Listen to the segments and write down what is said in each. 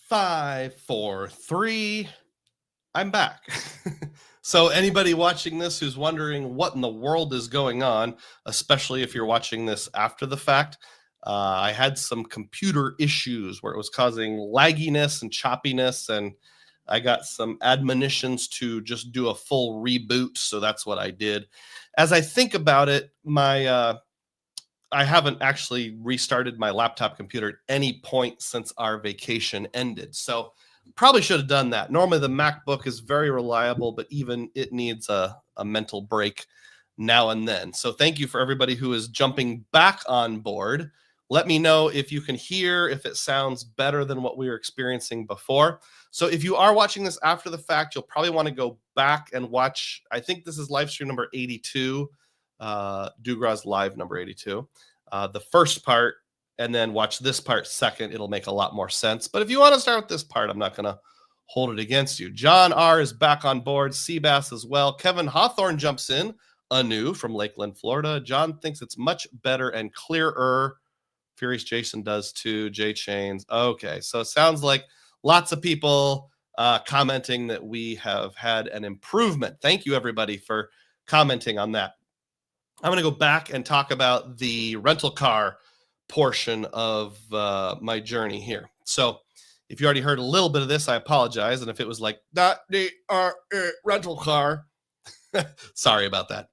5, 4, 3. I'm back. So anybody watching this who's wondering what in the world is going on, especially if you're watching this after the fact, I had some computer issues where it was causing lagginess and choppiness, and I got some admonitions to just do a full reboot. So that's what I did. As I think about it, I haven't actually restarted my laptop computer at any point since our vacation ended. So probably should have done that. Normally the MacBook is very reliable, but even it needs a mental break now and then. So thank you for everybody who is jumping back on board. Let me know if you can hear, if it sounds better than what we were experiencing before. So if you are watching this after the fact, you'll probably want to go back and watch, I think this is live stream number 82, Dugroz live number 82. The first part, and then watch this part second. It'll make a lot more sense. But if you want to start with this part, I'm not going to hold it against you. John R. is back on board. Seabass as well. Kevin Hawthorne jumps in anew from Lakeland, Florida. John thinks it's much better and clearer. Furious Jason does too. J Chains. Okay, so it sounds like lots of people commenting that we have had an improvement. Thank you, everybody, for commenting on that. I'm going to go back and talk about the rental car portion of my journey here. So if you already heard a little bit of this, I apologize. And if it was like, not the rental car, sorry about that.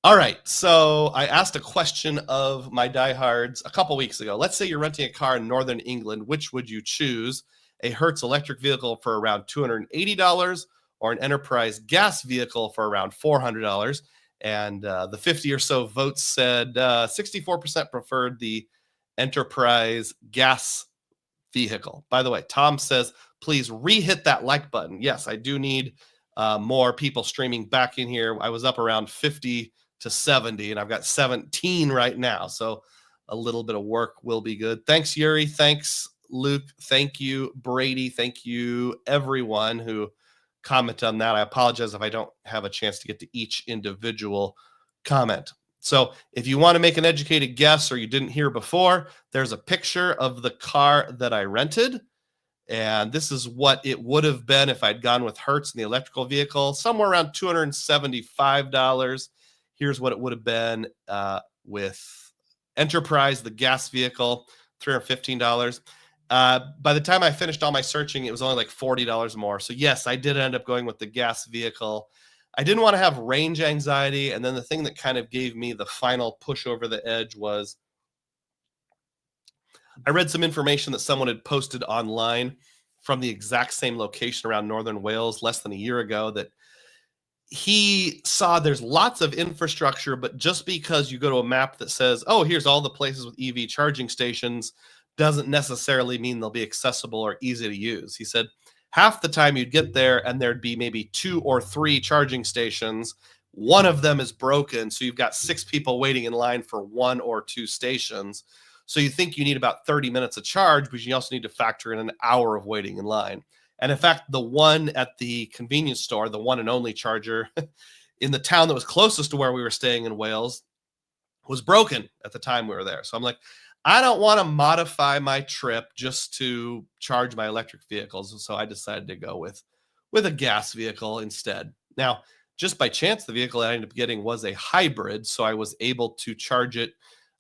All right. So I asked a question of my diehards a couple weeks ago. Let's say you're renting a car in Northern England. Which would you choose? A Hertz electric vehicle for around $280 or an Enterprise gas vehicle for around $400? And the 50 or so votes said 64% preferred the Enterprise gas vehicle. By the way, Tom says, please re-hit that like button. Yes, I do need more people streaming back in here. I was up around 50 to 70, and I've got 17 right now. So a little bit of work will be good. Thanks, Yuri. Thanks, Luke. Thank you, Brady. Thank you, everyone who comment on that. I apologize if I don't have a chance to get to each individual comment. So if you want to make an educated guess or you didn't hear before, there's a picture of the car that I rented. And this is what it would have been if I'd gone with Hertz in the electrical vehicle, somewhere around $275. Here's what it would have been with Enterprise, the gas vehicle, $315. By the time I finished all my searching, it was only like $40 more. So yes, I did end up going with the gas vehicle. I didn't want to have range anxiety. And then the thing that kind of gave me the final push over the edge was I read some information that someone had posted online from the exact same location around Northern Wales less than a year ago, that he saw there's lots of infrastructure, but just because you go to a map that says, oh, here's all the places with EV charging stations, doesn't necessarily mean they'll be accessible or easy to use. He said half the time you'd get there and there'd be maybe 2 or 3 charging stations. One of them is broken, so you've got 6 people waiting in line for 1 or 2 stations. So you think you need about 30 minutes of charge, but you also need to factor in an hour of waiting in line. And in fact, the one at the convenience store, the one and only charger in the town that was closest to where we were staying in Wales, was broken at the time we were there. So I'm like, I don't want to modify my trip just to charge my electric vehicles. So I decided to go with a gas vehicle instead. Now, just by chance, the vehicle I ended up getting was a hybrid. So I was able to charge it.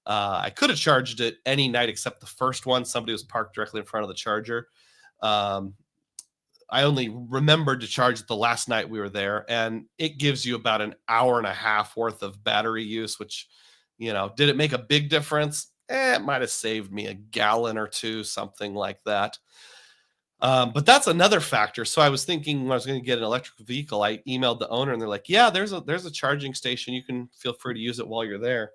I could have charged it any night except the first one. Somebody was parked directly in front of the charger. I only remembered to charge it the last night we were there, and it gives you about an hour and a half worth of battery use, which, did it make a big difference? It might have saved me a gallon or 2, something like that. But that's another factor. So I was thinking when I was going to get an electric vehicle, I emailed the owner and they're like, yeah, there's a charging station. You can feel free to use it while you're there.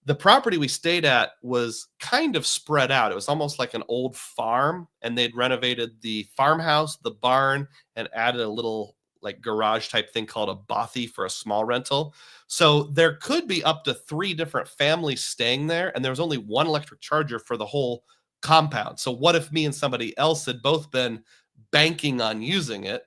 The property we stayed at was kind of spread out. It was almost like an old farm, and they'd renovated the farmhouse, the barn, and added a little like garage type thing called a bothy for a small rental. So there could be up to 3 different families staying there, and there was only one electric charger for the whole compound. So what if me and somebody else had both been banking on using it?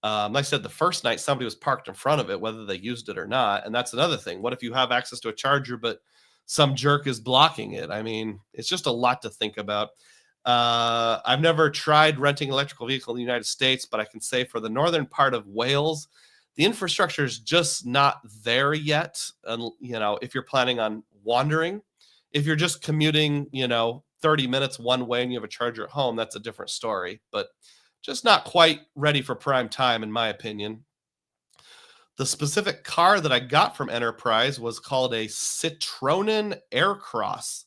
Like I said, the first night somebody was parked in front of it, whether they used it or not. And that's another thing. What if you have access to a charger, but some jerk is blocking it? I mean, it's just a lot to think about. I've never tried renting an electrical vehicle in the United States, but I can say for the northern part of Wales, the infrastructure is just not there yet. And, if you're planning on wandering, if you're just commuting, 30 minutes one way and you have a charger at home, that's a different story, but just not quite ready for prime time, in my opinion. The specific car that I got from Enterprise was called a Citroen Aircross.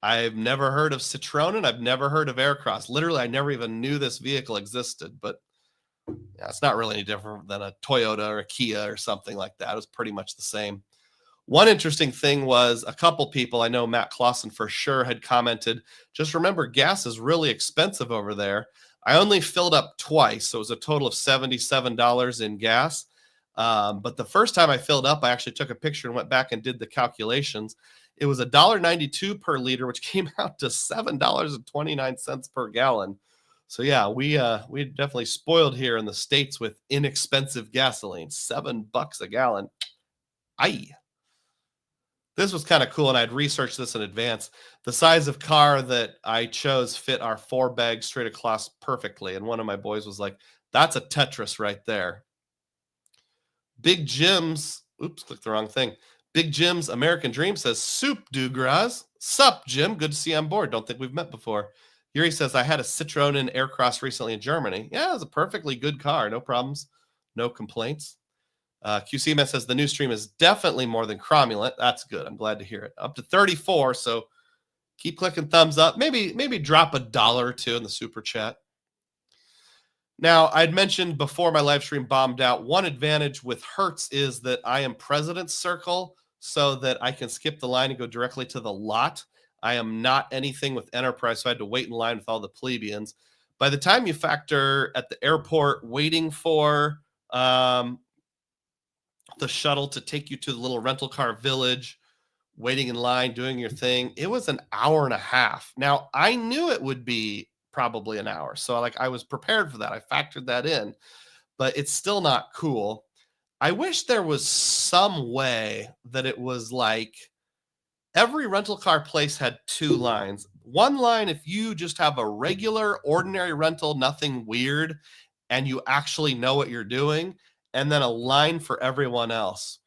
I've never heard of Citroen. I've never heard of Aircross. Literally, I never even knew this vehicle existed, but yeah, it's not really any different than a Toyota or a Kia or something like that. It was pretty much the same. One interesting thing was a couple people, I know Matt Clausen for sure had commented, just remember gas is really expensive over there. I only filled up twice, so it was a total of $77 in gas. But the first time I filled up, I actually took a picture and went back and did the calculations. It was $1.92 per liter, which came out to $7.29 per gallon. So yeah, we definitely spoiled here in the States with inexpensive gasoline. $7 a gallon. Aye. This was kind of cool, and I'd researched this in advance. The size of car that I chose fit our 4-bag straight across perfectly, and one of my boys was like, that's a Tetris right there. Big Jim's, oops, clicked the wrong thing. Big Jim's American Dream says, Soup Dugroz. Sup, Jim? Good to see you on board. Don't think we've met before. Yuri says, I had a Citroen Aircross recently in Germany. Yeah, it was a perfectly good car. No problems. No complaints. QC Man says, the new stream is definitely more than cromulent. That's good. I'm glad to hear it. Up to 34, so keep clicking thumbs up. Maybe drop $1 or $2 in the super chat. Now, I'd mentioned before my live stream bombed out, one advantage with Hertz is that I am President's Circle, so that I can skip the line and go directly to the lot. I am not anything with Enterprise, so I had to wait in line with all the plebeians. By the time you factor at the airport waiting for the shuttle to take you to the little rental car village, waiting in line, doing your thing, it was an hour and a half. Now, I knew it would be probably an hour. So I was prepared for that. I factored that in, but it's still not cool. I wish there was some way that it was like every rental car place had 2 lines. One line, if you just have a regular, ordinary rental, nothing weird, and you actually know what you're doing, and then a line for everyone else.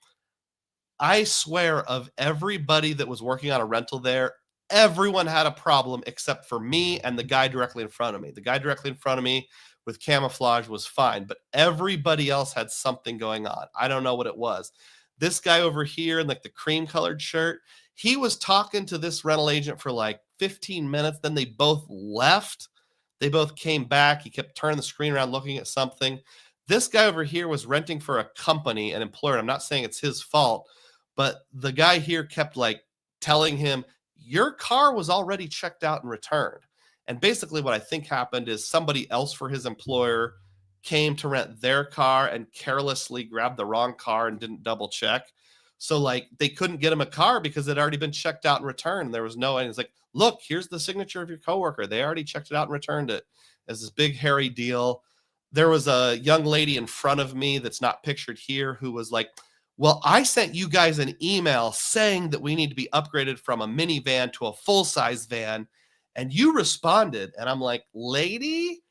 I swear, of everybody that was working on a rental there, everyone had a problem except for me and the guy directly in front of me. The guy directly in front of me with camouflage was fine, but everybody else had something going on. I don't know what it was. This guy over here in like the cream colored shirt, he was talking to this rental agent for like 15 minutes. Then they both left. They both came back. He kept turning the screen around, looking at something. This guy over here was renting for a company, an employer. I'm not saying it's his fault, but the guy here kept like telling him, your car was already checked out and returned. And basically what I think happened is somebody else for his employer came to rent their car and carelessly grabbed the wrong car and didn't double check. So like they couldn't get him a car because it had already been checked out and returned. There was no, and it's like, look, here's the signature of your coworker. They already checked it out and returned it. It's this big hairy deal. There was a young lady in front of me that's not pictured here who was like, well, I sent you guys an email saying that we need to be upgraded from a minivan to a full-size van, and you responded. And I'm like, lady,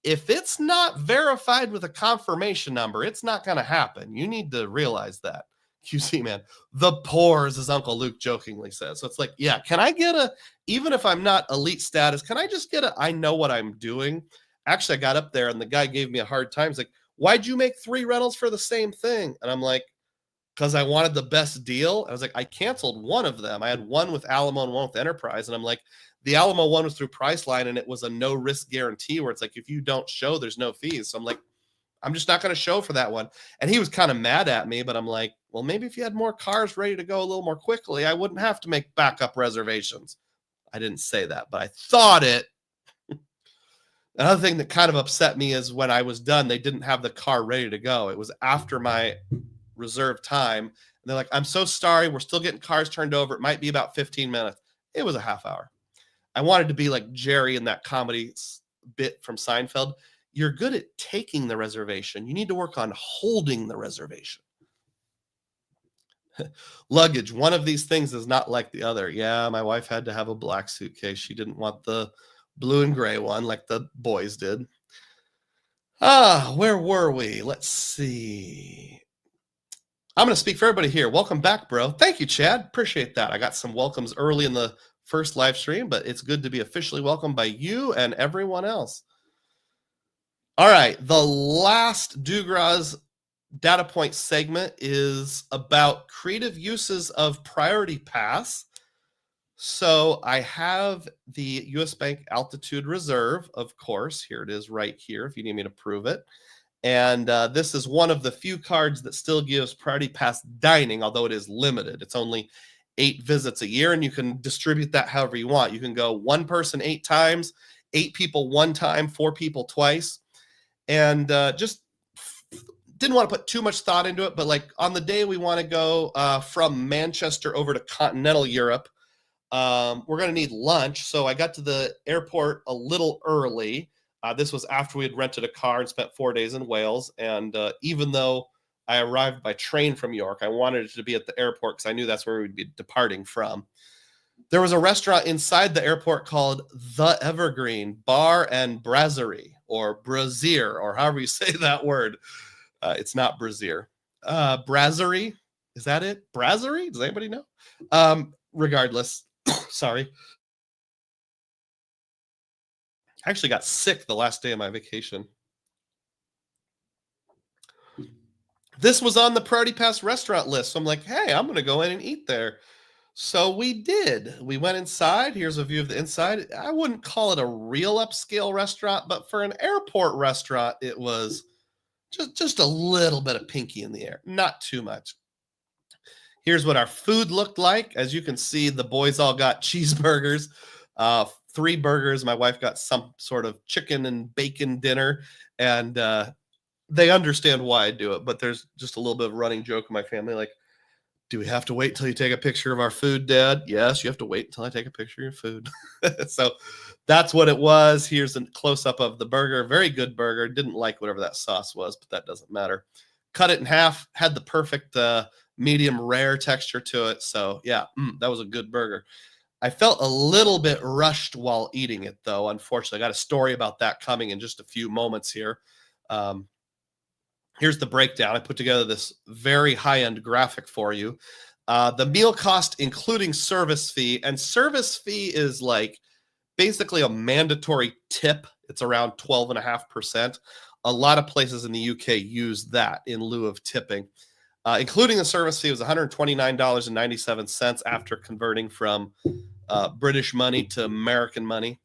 if it's not verified with a confirmation number, it's not going to happen. You need to realize that. QC Man, the pores, as Uncle Luke jokingly says. So it's like, yeah, can I get even if I'm not elite status, can I just get I know what I'm doing? Actually, I got up there and the guy gave me a hard time. He's like, why'd you make 3 rentals for the same thing? And I'm like, because I wanted the best deal. I was like, I canceled one of them. I had one with Alamo and one with Enterprise. And I'm like, the Alamo one was through Priceline and it was a no risk guarantee where it's like, if you don't show, there's no fees. So I'm like, I'm just not going to show for that one. And he was kind of mad at me, but I'm like, well, maybe if you had more cars ready to go a little more quickly, I wouldn't have to make backup reservations. I didn't say that, but I thought it. Another thing that kind of upset me is when I was done, they didn't have the car ready to go. It was after my reserved time. And they're like, I'm so sorry. We're still getting cars turned over. It might be about 15 minutes. It was a half hour. I wanted to be like Jerry in that comedy bit from Seinfeld. You're good at taking the reservation. You need to work on holding the reservation. Luggage. One of these things is not like the other. Yeah, my wife had to have a black suitcase. She didn't want the blue and gray one like the boys did. Where were we? Let's see. I'm going to speak for everybody here. Welcome back, bro. Thank you, Chad. Appreciate that. I got some welcomes early in the first live stream, but it's good to be officially welcomed by you and everyone else. All right. The last Dugroz data point segment is about creative uses of Priority Pass. So I have the US Bank Altitude Reserve, of course. Here it is right here if you need me to prove it. And this is one of the few cards that still gives Priority Pass dining, although it is limited. It's only 8 visits a year, and you can distribute that however you want. You can go 1 person 8 times, 8 people 1 time, 4 people twice. And just didn't want to put too much thought into it, but like on the day we want to go from Manchester over to continental Europe, we're going to need lunch. So I got to the airport a little early. This was after we had rented a car and spent 4 days in Wales. And even though I arrived by train from York, I wanted it to be at the airport because I knew that's where we'd be departing from. There was a restaurant inside the airport called The Evergreen Bar and Brasserie, or Brazier, or however you say that word. It's not Brazier. Brasserie, is that it? Brasserie? Does anybody know? Regardless, sorry. I actually got sick the last day of my vacation. This was on the Priority Pass restaurant list. So I'm like, hey, I'm going to go in and eat there. So we did. We went inside. Here's a view of the inside. I wouldn't call it a real upscale restaurant, but for an airport restaurant, it was just a little bit of pinky in the air. Not too much. Here's what our food looked like. As you can see, the boys all got cheeseburgers, 3 burgers. My wife got some sort of chicken and bacon dinner, and they understand why I do it, but there's just a little bit of a running joke in my family, like, do we have to wait till you take a picture of our food, Dad? Yes, you have to wait until I take a picture of your food. So that's what it was. Here's a close-up of the burger. Very good burger. Didn't like whatever that sauce was, but that doesn't matter. Cut it in half. Had the perfect medium rare texture to it. So yeah, that was a good burger. I felt a little bit rushed while eating it, though. Unfortunately, I got a story about that coming in just a few moments here. Here's the breakdown. I put together this very high-end graphic for you. The meal cost, including service fee, and service fee is like basically a mandatory tip. It's around 12.5%. A lot of places in the UK use that in lieu of tipping. Including the service fee, was $129.97 after converting from British money to American money.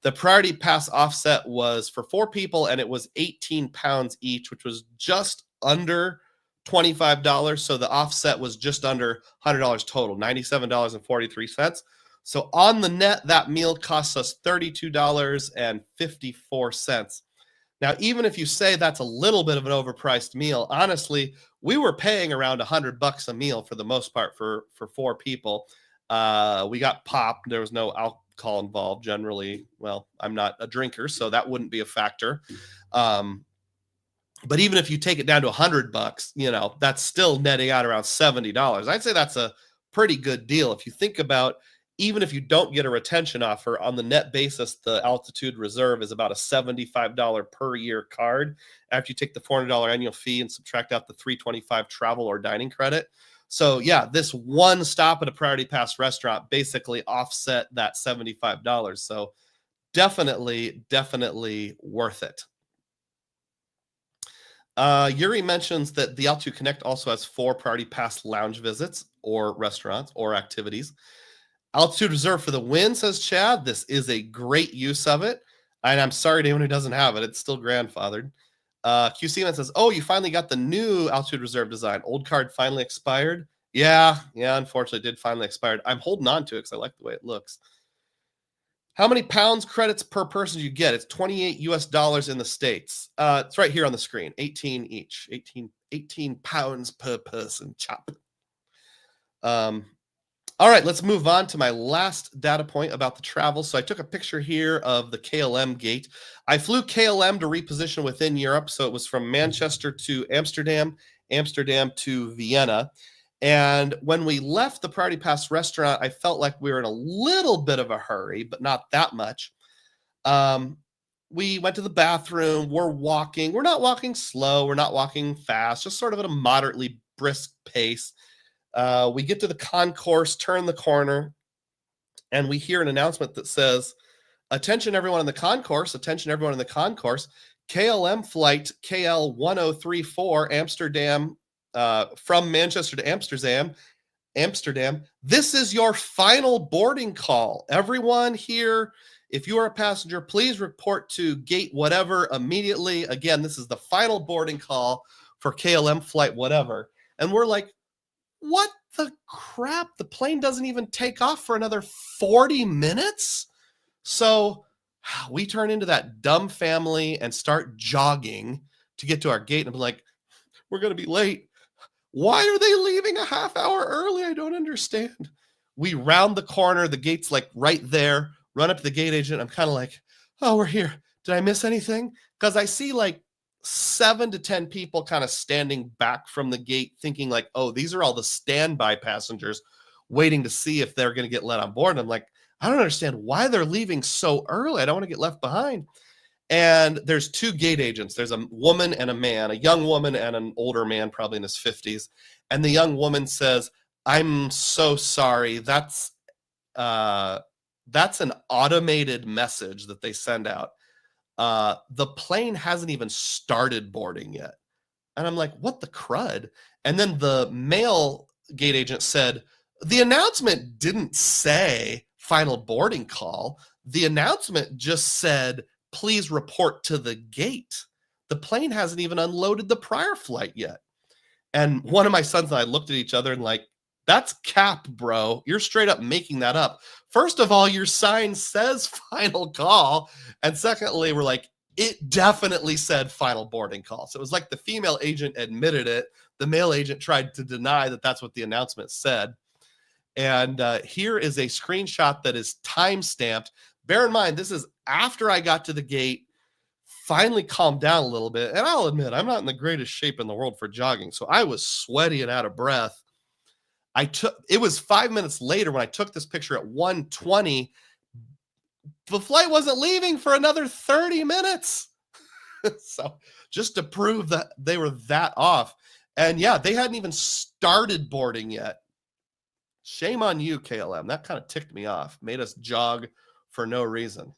The Priority Pass offset was for 4 people, and it was 18 pounds each, which was just under $25. So the offset was just under $100 total, $97.43. So on the net, that meal costs us $32.54. Now, even if you say that's a little bit of an overpriced meal, honestly, we were paying around $100 a meal for the most part for 4 people. We got pop. There was no alcohol involved generally. Well, I'm not a drinker, so that wouldn't be a factor. But even if you take it down to $100, that's still netting out around $70. I'd say that's a pretty good deal. If you think about, even if you don't get a retention offer on the net basis, the Altitude Reserve is about a $75 per year card after you take the $400 annual fee and subtract out the $325 travel or dining credit. So yeah, this one stop at a Priority Pass restaurant basically offset that $75. So definitely worth it. Yuri mentions that the Altitude Connect also has 4 Priority Pass lounge visits or restaurants or activities. Altitude Reserve for the win, says Chad. This is a great use of it. And I'm sorry to anyone who doesn't have it. It's still grandfathered. QC Man says, oh, you finally got the new Altitude Reserve design. Old card finally expired. Yeah, unfortunately, it did finally expire. I'm holding on to it because I like the way it looks. How many pounds credits per person do you get? It's $28 US in the States. It's right here on the screen. 18 each. 18 pounds per person. Chop. All right, let's move on to my last data point about the travel. So I took a picture here of the KLM gate. I flew KLM to reposition within Europe. So it was from Manchester to Amsterdam, Amsterdam to Vienna. And when we left the Priority Pass restaurant, I felt like we were in a little bit of a hurry, but not that much. Um, we went to the bathroom. We're walking. We're not walking slow. We're not walking fast, just sort of at a moderately brisk pace. We get to the concourse, turn the corner, and we hear an announcement that says, attention everyone in the concourse, attention everyone in the concourse. KLM flight KL 1034 Amsterdam, from Manchester to Amsterdam. This is your final boarding call. Everyone here, if you are a passenger, please report to gate whatever immediately. Again, this is the final boarding call for KLM flight whatever. And we're like, what the crap? The plane doesn't even take off for another 40 minutes? So we turn into that dumb family and start jogging to get to our gate. And I'm like, we're going to be late. Why are they leaving a half hour early? I don't understand. We round the corner. The gate's like right there. Run up to the gate agent. I'm kind of like, oh, we're here. Did I miss anything? Because I see like 7 to 10 people kind of standing back from the gate thinking like, oh, these are all the standby passengers waiting to see if they're going to get let on board. And I'm like, I don't understand why they're leaving so early. I don't want to get left behind. And there's 2 gate agents. There's a woman and a man, a young woman and an older man, probably in his 50s. And the young woman says, I'm so sorry. That's an automated message that they send out. The plane hasn't even started boarding yet. And I'm like, what the crud? And then the male gate agent said, the announcement didn't say final boarding call. The announcement just said, please report to the gate. The plane hasn't even unloaded the prior flight yet. And one of my sons and I looked at each other and like, that's cap, bro. You're straight up making that up. First of all, your sign says final call. And secondly, we're like, it definitely said final boarding call. So it was like the female agent admitted it. The male agent tried to deny that that's what the announcement said. And here is a screenshot that is time-stamped. Bear in mind, this is after I got to the gate, finally calmed down a little bit. And I'll admit, I'm not in the greatest shape in the world for jogging. So I was sweaty and out of breath. It was 5 minutes later when I took this picture at 1:20. The flight wasn't leaving for another 30 minutes. So just to prove that they were that off. And yeah, they hadn't even started boarding yet. Shame on you, KLM. That kind of ticked me off. Made us jog for no reason.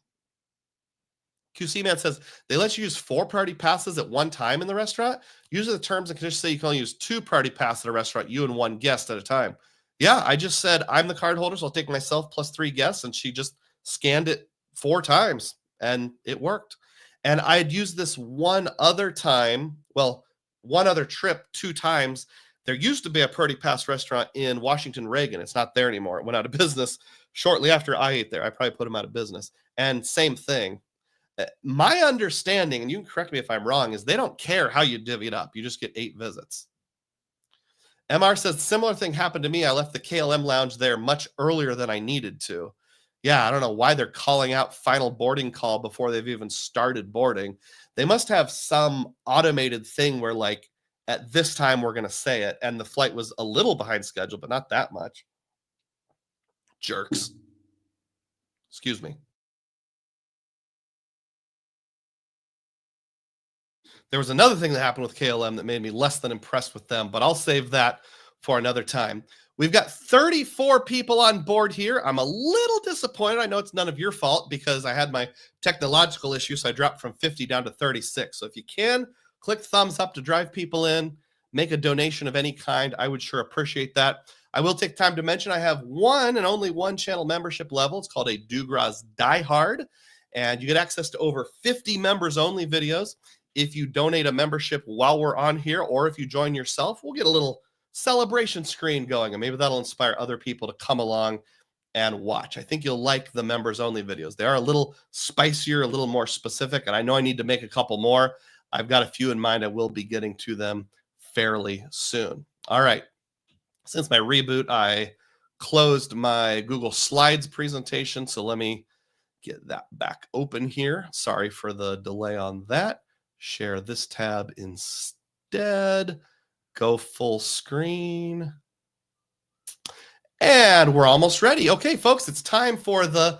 QC Man says, they let you use 4 priority passes at one time in the restaurant. Usually the terms and conditions say you can only use 2 priority passes at a restaurant, you and 1 guest at a time. Yeah, I just said, I'm the card holder, so I'll take myself plus 3 guests. And she just scanned it 4 times and it worked. And I had used this one other time, one other trip 2 times. There used to be a priority pass restaurant in Washington Reagan. It's not there anymore. It went out of business shortly after I ate there. I probably put them out of business. And same thing. My understanding, and you can correct me if I'm wrong, is they don't care how you divvy it up. You just get 8 visits. MR says, similar thing happened to me. I left the KLM lounge there much earlier than I needed to. Yeah, I don't know why they're calling out final boarding call before they've even started boarding. They must have some automated thing where like, at this time, we're going to say it. And the flight was a little behind schedule, but not that much. Jerks. Excuse me. There was another thing that happened with KLM that made me less than impressed with them, but I'll save that for another time. We've got 34 people on board here. I'm a little disappointed. I know it's none of your fault because I had my technological issue, so I dropped from 50 down to 36. So if you can, click thumbs up to drive people in, make a donation of any kind. I would sure appreciate that. I will take time to mention I have one and only one channel membership level. It's called a Dugroz Die Hard, and you get access to over 50 members only videos. If you donate a membership while we're on here, or if you join yourself, we'll get a little celebration screen going, and maybe that'll inspire other people to come along and watch. I think you'll like the members only videos. They are a little spicier, a little more specific, and I know I need to make a couple more. I've got a few in mind. I will be getting to them fairly soon. All right. Since my reboot, I closed my Google Slides presentation, so let me get that back open here. Sorry for the delay on that. Share this tab instead. Go full screen. And we're almost ready. Okay, folks, it's time for the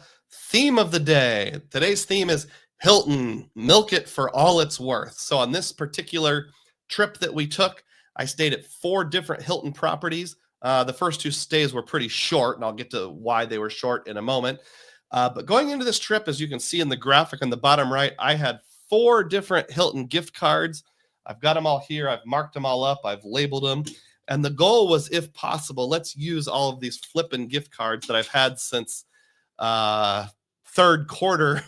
Theme of the day. Today's theme is Hilton, milk it for all it's worth. So on this particular trip that we took, I stayed at 4 different Hilton properties. The first 2 stays were pretty short, and I'll get to why they were short in a moment. But going into this trip, as you can see in the graphic on the bottom right, I had 4 different Hilton gift cards. I've got them all here. I've marked them all up. I've labeled them. And the goal was, if possible, let's use all of these flippin' gift cards that I've had since third quarter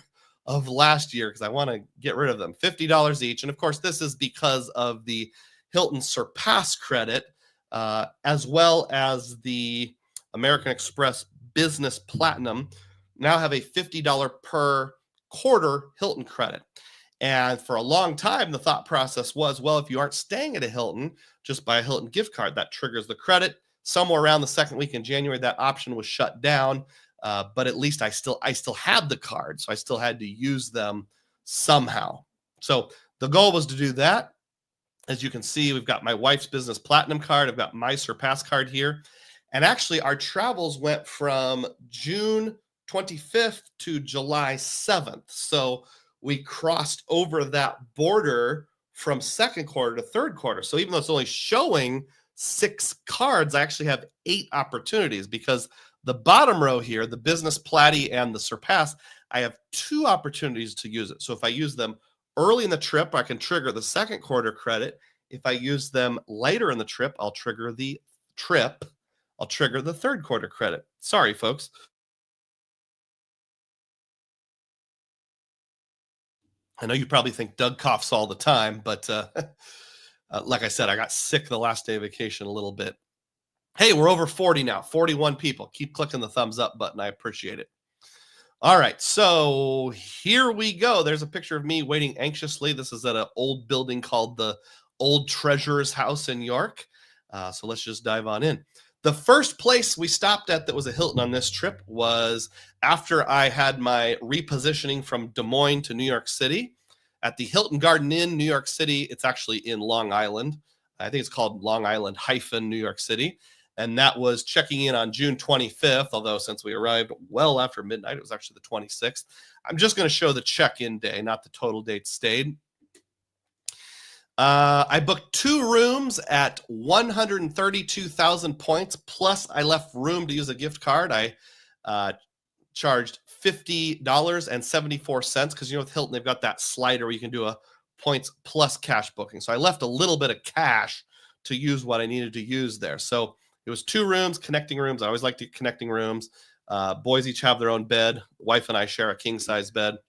of last year, because I want to get rid of them. $50 each. And of course, this is because of the Hilton Surpass credit, as well as the American Express Business Platinum now have a $50 per quarter Hilton credit. And for a long time, the thought process was, well, if you aren't staying at a Hilton, just buy a Hilton gift card. That triggers the credit. Somewhere around the second week in January, that option was shut down. But at least I still had the card, so I still had to use them somehow. So the goal was to do that. As you can see, we've got my wife's Business Platinum card. I've got my Surpass card here. And actually, our travels went from June 25th to July 7th. So we crossed over that border from second quarter to third quarter. So even though it's only showing 6 cards, I actually have 8 opportunities, because the bottom row here, the Business Platy and the Surpass, I have 2 opportunities to use it. So if I use them early in the trip, I can trigger the second quarter credit. If I use them later in the trip, I'll trigger the third quarter credit. Sorry, folks. I know you probably think Doug coughs all the time, but like I said, I got sick the last day of vacation a little bit. Hey, we're over 40 now, 41 people. Keep clicking the thumbs up button. I appreciate it. All right, so here we go. There's a picture of me waiting anxiously. This is at an old building called the Old Treasurer's House in York. So let's just dive on in. The first place we stopped at that was a Hilton on this trip was after I had my repositioning from Des Moines to New York City at the Hilton Garden Inn, New York City. It's actually in Long Island. I think it's called Long Island - New York City. And that was checking in on June 25th, although since we arrived well after midnight, it was actually the 26th. I'm just going to show the check-in day, not the total dates stayed. I booked 2 rooms at 132,000 points, plus I left room to use a gift card. I charged $50.74, because with Hilton, they've got that slider where you can do a points plus cash booking. So I left a little bit of cash to use what I needed to use there. So it was 2 rooms, connecting rooms. I always like to connecting rooms. Boys each have their own bed. Wife and I share a king-size bed.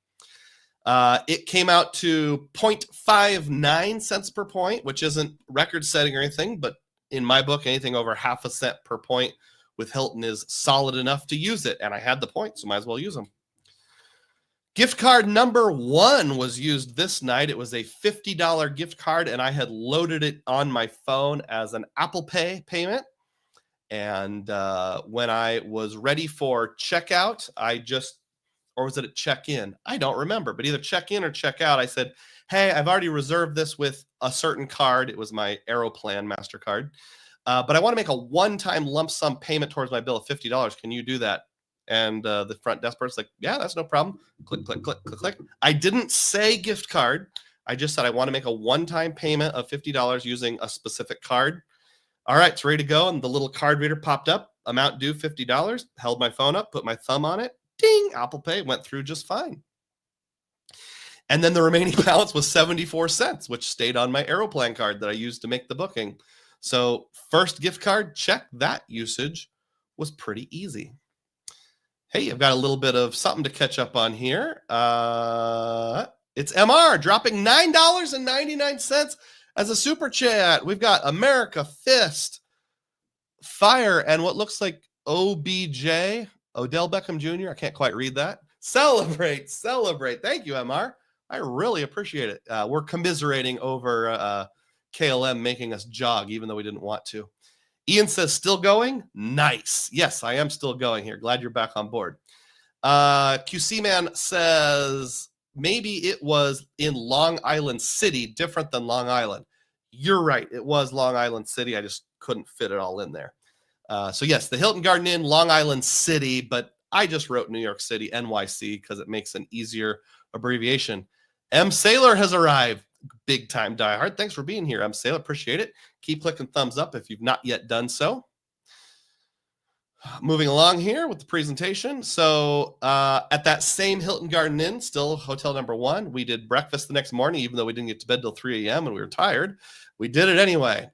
It came out to 0.59 cents per point, which isn't record-setting or anything, but in my book, anything over half a cent per point with Hilton is solid enough to use it. And I had the points, so might as well use them. Gift card number 1 was used this night. It was a $50 gift card, and I had loaded it on my phone as an Apple Pay payment. And when I was ready for checkout, or was it at check-in? I don't remember, but either check-in or check-out, I said, hey, I've already reserved this with a certain card. It was my Aeroplan MasterCard. But I want to make a one-time lump sum payment towards my bill of $50. Can you do that? And the front desk person's like, yeah, that's no problem. Click, click, click, click, click. I didn't say gift card. I just said I want to make a one-time payment of $50 using a specific card. All right, it's ready to go. And the little card reader popped up, amount due $50, held my phone up, put my thumb on it. Ding, Apple Pay went through just fine. And then the remaining balance was 74 cents, which stayed on my Aeroplan card that I used to make the booking. So first gift card, check. That usage was pretty easy. Hey, I've got a little bit of something to catch up on here. It's MR dropping $9.99 as a super chat. We've got America Fist, Fire, and what looks like OBJ, Odell Beckham Jr. I can't quite read that. Celebrate. Thank you, MR. I really appreciate it. We're commiserating over KLM making us jog, even though we didn't want to. Ian says, still going? Nice. Yes, I am still going here. Glad you're back on board. QC Man says, maybe it was in Long Island City, different than Long Island. You're right. It was Long Island City. I just couldn't fit it all in there. So yes, the Hilton Garden Inn, Long Island City, but I just wrote New York City, NYC, because it makes an easier abbreviation. M. Sailor has arrived. Big time diehard. Thanks for being here, M. Sailor. Appreciate it. Keep clicking thumbs up if you've not yet done so. Moving along here with the presentation. So at that same Hilton Garden Inn, still hotel number 1, we did breakfast the next morning, even though we didn't get to bed till 3 a.m. and we were tired. We did it anyway.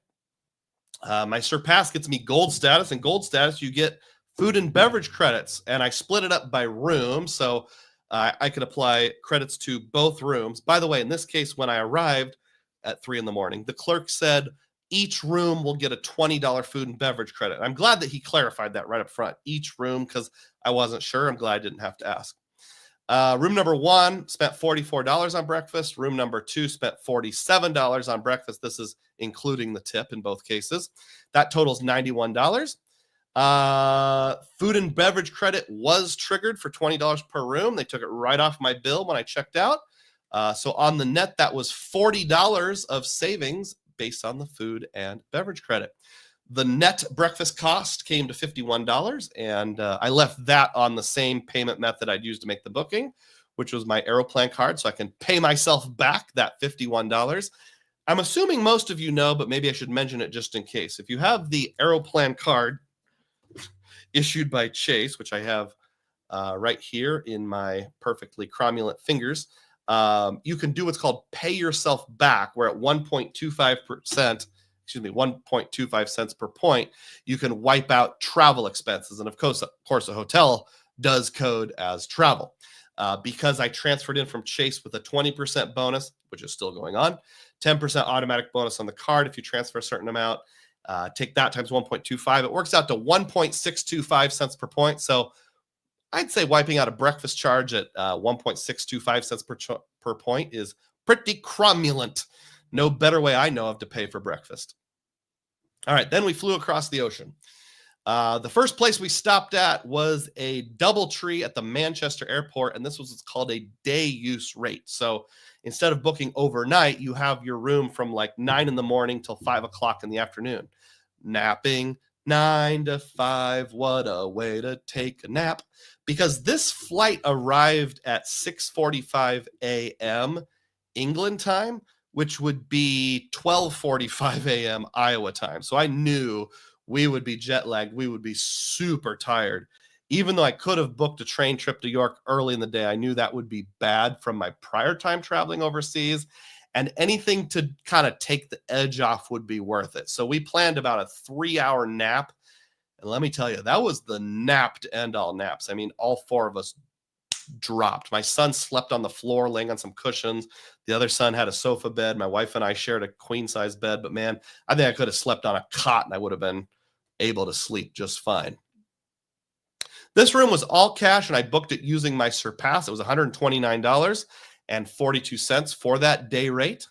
My Surpass gets me gold status, and gold status, you get food and beverage credits. And I split it up by room. So I could apply credits to both rooms. By the way, in this case, when I arrived at 3 in the morning, the clerk said, each room will get a $20 food and beverage credit. I'm glad that he clarified that right up front. Each room, because I wasn't sure. I'm glad I didn't have to ask. Room number 1 spent $44 on breakfast. Room number 2 spent $47 on breakfast. This is including the tip in both cases. That totals $91. Food and beverage credit was triggered for $20 per room. They took it right off my bill when I checked out. So on the net, that was $40 of savings based on the food and beverage credit. The net breakfast cost came to $51, and I left that on the same payment method I'd used to make the booking, which was my Aeroplan card, so I can pay myself back that $51. I'm assuming most of you know, but maybe I should mention it just in case. If you have the Aeroplan card issued by Chase, which I have right here in my perfectly cromulent fingers, you can do what's called pay yourself back, where at 1.25 cents per point, you can wipe out travel expenses. And of course, a hotel does code as travel. Because I transferred in from Chase with a 20% bonus, which is still going on, 10% automatic bonus on the card if you transfer a certain amount. Take that times 1.25. It works out to 1.625 cents per point. So I'd say wiping out a breakfast charge at 1.625 cents per point is pretty cromulent. No better way I know of to pay for breakfast. All right, then we flew across the ocean. The first place we stopped at was a DoubleTree at the Manchester airport, and this was what's called a day use rate. So instead of booking overnight, you have your room from like 9 in the morning till 5 o'clock in the afternoon. Napping 9 to 5, what a way to take a nap. Because this flight arrived at 6:45 a.m. England time, which would be 12:45 a.m. Iowa time. So I knew we would be jet lagged. We would be super tired. Even though I could have booked a train trip to York early in the day, I knew that would be bad from my prior time traveling overseas. And anything to kind of take the edge off would be worth it. So we planned about a 3-hour nap. And let me tell you, that was the nap to end all naps. I mean, all 4 of us dropped. My son slept on the floor laying on some cushions. The other son had a sofa bed. My wife and I shared a queen size bed, but man, I think I could have slept on a cot and I would have been able to sleep just fine. This room was all cash and I booked it using my Surpass. It was $129.42 for that day rate.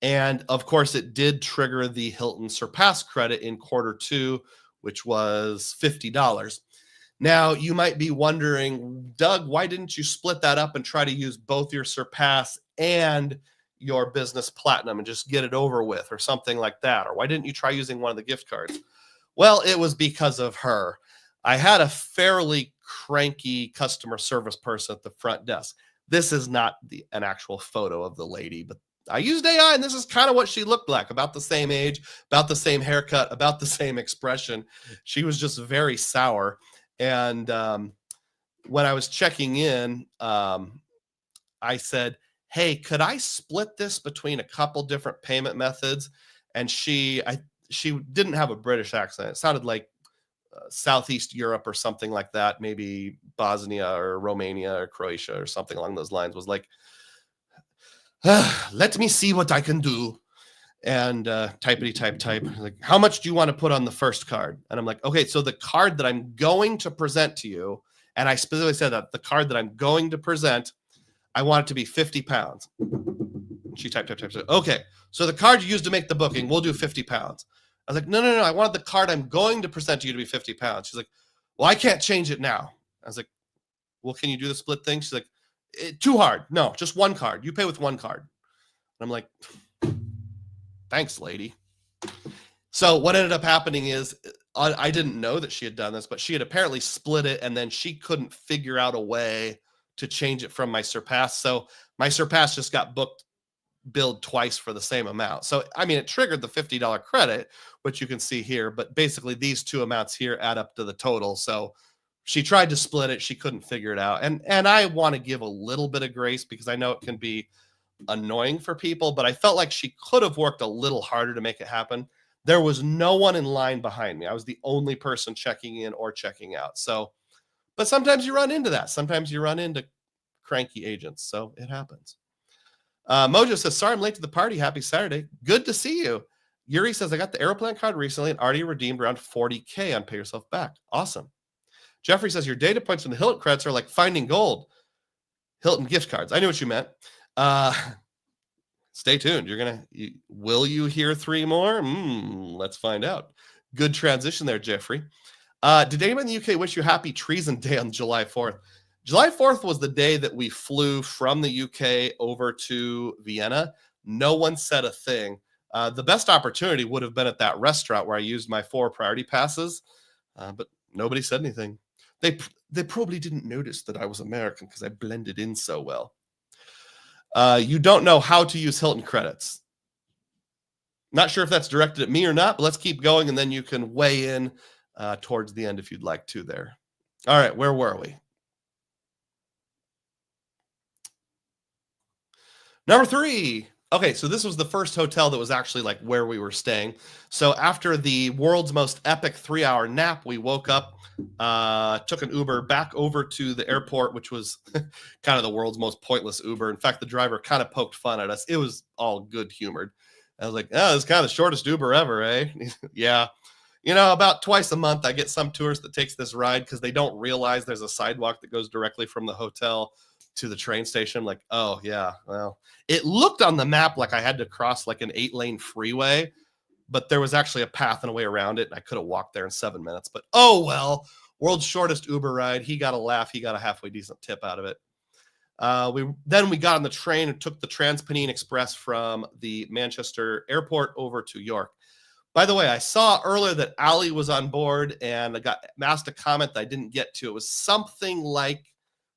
And of course it did trigger the Hilton Surpass credit in Q2, which was $50. Now, you might be wondering, Doug, why didn't you split that up and try to use both your Surpass and your Business Platinum and just get it over with or something like that? Or why didn't you try using one of the gift cards? Well, it was because of her. I had a fairly cranky customer service person at the front desk. This is not an actual photo of the lady, but I used AI, and this is kind of what she looked like, about the same age, about the same haircut, about the same expression. She was just very sour. And when I was checking in, I said, hey, could I split this between a couple different payment methods? And she didn't have a British accent. It sounded like Southeast Europe or something like that, maybe Bosnia or Romania or Croatia or something along those lines. Was like, let me see what I can do. And typity type. Like, how much do you want to put on the first card? And I'm like, okay, so the card that I'm going to present to you, and I specifically said that the card that I'm going to present, I want it to be 50 pounds. She typed. Okay, so the card you used to make the booking, we'll do 50 pounds. I was like, no, I wanted the card I'm going to present to you to be 50 pounds. She's like, well, I can't change it now. I was like, well, can you do the split thing? She's like, too hard. No, just one card. You pay with one card. And I'm like, thanks, lady. So what ended up happening is I didn't know that she had done this, but she had apparently split it, and then she couldn't figure out a way to change it from my Surpass. So my Surpass just got billed twice for the same amount. So, I mean, it triggered the $50 credit, which you can see here, but basically these two amounts here add up to the total. So she tried to split it. She couldn't figure it out. And I want to give a little bit of grace because I know it can be annoying for people, but I felt like she could have worked a little harder to make it happen. There was no one in line behind me. I was the only person checking in or checking out. So, but sometimes you run into that. Sometimes you run into cranky agents. So it happens. Mojo says, sorry I'm late to the party. Happy Saturday. Good to see you. Yuri says, I got the Aeroplan card recently and already redeemed around 40K on Pay Yourself Back. Awesome. Jeffrey says, your data points from the Hilton credits are like finding gold. Hilton gift cards. I knew what you meant. Stay tuned. Will you hear 3 more? Let's find out. Good transition there, Jeffrey. Did anyone in the UK wish you happy Treason Day on July 4th? July 4th was the day that we flew from the UK over to Vienna. No one said a thing. The best opportunity would have been at that restaurant where I used my 4 priority passes, but nobody said anything. They probably didn't notice that I was American because I blended in so well. You don't know how to use Hilton credits. Not sure if that's directed at me or not, but let's keep going, and then you can weigh in towards the end if you'd like to there. All right, where were we? Number 3. Okay, so this was the first hotel that was actually like where we were staying. So after the world's most epic 3-hour nap, we woke up, took an Uber back over to the airport, which was kind of the world's most pointless Uber. In fact, the driver kind of poked fun at us. It was all good humored. I was like, oh, this is kind of the shortest Uber ever, eh? Yeah. About twice a month, I get some tourist that takes this ride because they don't realize there's a sidewalk that goes directly from the hotel to the train station. Like, oh yeah, well, it looked on the map like I had to cross like an 8-lane freeway, but there was actually a path and a way around it, and I could have walked there in 7 minutes. But oh well, world's shortest Uber ride. He got a laugh. He got a halfway decent tip out of it. We got on the train and took the Transpennine Express from the Manchester airport over to York. By the way, I saw earlier that Ali was on board, and I got asked a comment that I didn't get to. It was something like,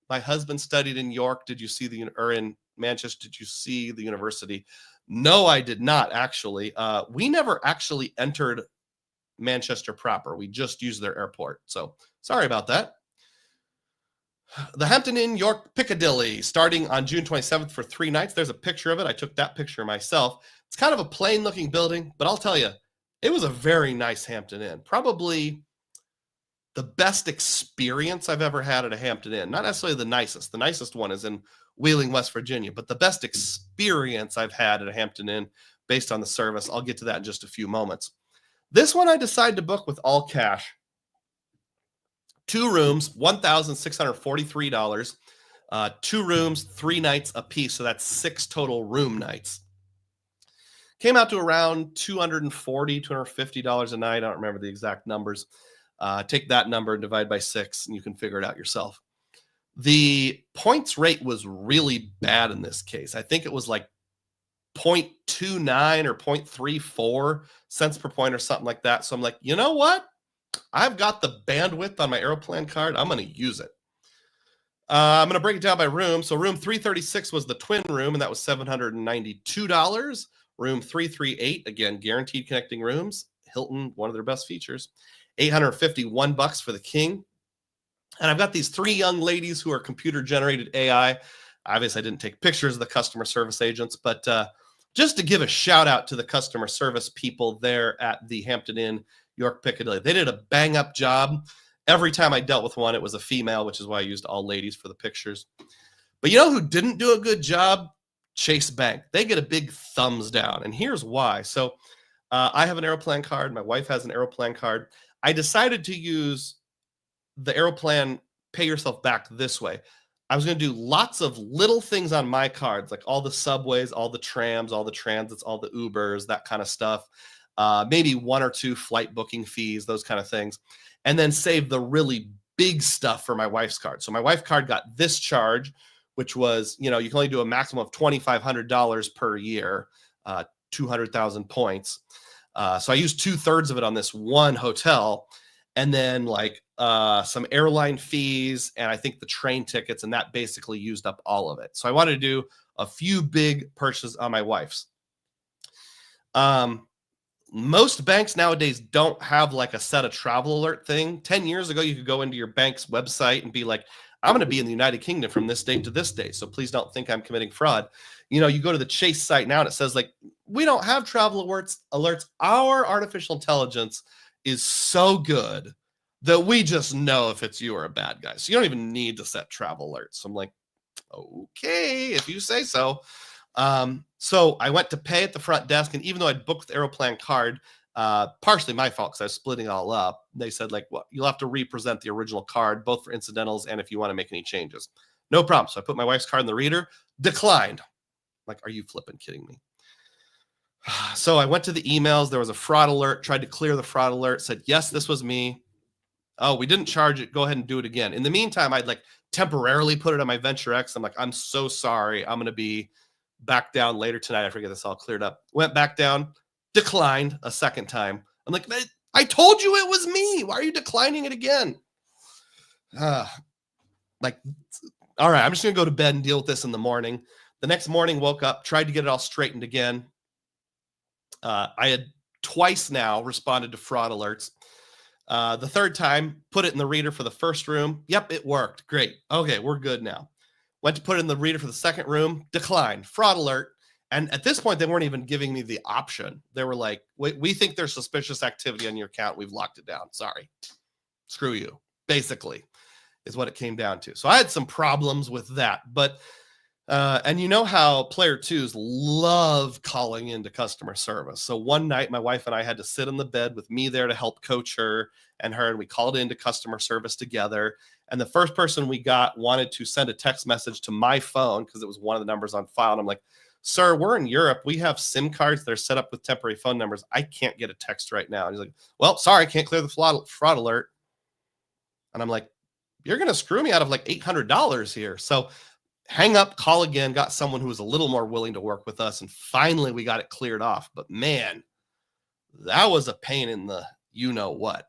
my husband studied in York. Did you see in Manchester? Did you see the university? No, I did not actually. We never actually entered Manchester proper. We just used their airport. So sorry about that. The Hampton Inn, York Piccadilly, starting on June 27th for 3 nights. There's a picture of it. I took that picture myself. It's kind of a plain looking building, but I'll tell you, it was a very nice Hampton Inn. Probably the best experience I've ever had at a Hampton Inn. Not necessarily the nicest. The nicest one is in Wheeling, West Virginia, but the best experience I've had at a Hampton Inn based on the service. I'll get to that in just a few moments. This one I decided to book with all cash. 2 rooms, $1,643. 2 rooms, 3 nights a piece. So that's 6 total room nights. Came out to around $240, $250 a night. I don't remember the exact numbers. Take that number and divide by 6, and you can figure it out yourself. The points rate was really bad in this case. I think it was like 0.29 or 0.34 cents per point or something like that. So I'm like, you know what? I've got the bandwidth on my Aeroplan card. I'm going to use it. I'm going to break it down by room. So room 336 was the twin room, and that was $792. Room 338, again, guaranteed connecting rooms. Hilton, one of their best features. $851 for the king. And I've got these 3 young ladies who are computer-generated AI. Obviously, I didn't take pictures of the customer service agents, but just to give a shout-out to the customer service people there at the Hampton Inn, York Piccadilly. They did a bang-up job. Every time I dealt with one, it was a female, which is why I used all ladies for the pictures. But you know who didn't do a good job? Chase Bank. They get a big thumbs down, and here's why. So I have an Aeroplan card. My wife has an Aeroplan card. I decided to use the Aeroplan Pay Yourself Back this way. I was going to do lots of little things on my cards, like all the subways, all the trams, all the transits, all the Ubers, that kind of stuff. Maybe 1 or 2 flight booking fees, those kind of things. And then save the really big stuff for my wife's card. So my wife's card got this charge, which was, you can only do a maximum of $2,500 per year, 200,000 points. So I used 2/3 of it on this one hotel, and then like some airline fees, and I think the train tickets, and that basically used up all of it. So I wanted to do a few big purchases on my wife's. Most banks nowadays don't have like a set a travel alert thing. 10 years ago, you could go into your bank's website and be like, I'm going to be in the United Kingdom from this date to this date. So please don't think I'm committing fraud. You go to the Chase site now and it says like, we don't have travel alerts. Our artificial intelligence is so good that we just know if it's you or a bad guy. So you don't even need to set travel alerts. So I'm like, okay, if you say so. So I went to pay at the front desk, and even though I'd booked the Aeroplan card, partially my fault because I was splitting it all up, they said like, well, you'll have to represent the original card, both for incidentals and if you want to make any changes. No problem. So I put my wife's card in the reader, declined. Like, are you flipping kidding me? So I went to the emails. There was a fraud alert, tried to clear the fraud alert, said, yes, this was me. Oh, we didn't charge it. Go ahead and do it again. In the meantime, I'd like temporarily put it on my Venture X. I'm like, I'm so sorry. I'm going to be back down later tonight. I forget this all cleared up. Went back down, declined a second time. I'm like, I told you it was me. Why are you declining it again? Like, all right, I'm just going to go to bed and deal with this in the morning. The next morning, woke up, tried to get it all straightened again. I had twice now responded to fraud alerts. The third time, put it in the reader for the first room. Yep, it worked. Great. Okay, we're good now. Went to put it in the reader for the second room, declined, fraud alert. And at this point, they weren't even giving me the option. They were like, we think there's suspicious activity on your account. We've locked it down. Sorry. Screw you, basically, is what it came down to. So I had some problems with that. But, and you know how player twos love calling into customer service. So one night, my wife and I had to sit in the bed with me there to help coach her and her, and we called into customer service together. And the first person we got wanted to send a text message to my phone because it was one of the numbers on file. And I'm like, sir, we're in Europe. We have SIM cards that are set up with temporary phone numbers. I can't get a text right now. And he's like, well, sorry, I can't clear the fraud alert. And I'm like, you're going to screw me out of like $800 here. So hang up, call again, got someone who was a little more willing to work with us. And finally we got it cleared off. But man, that was a pain in the you-know-what.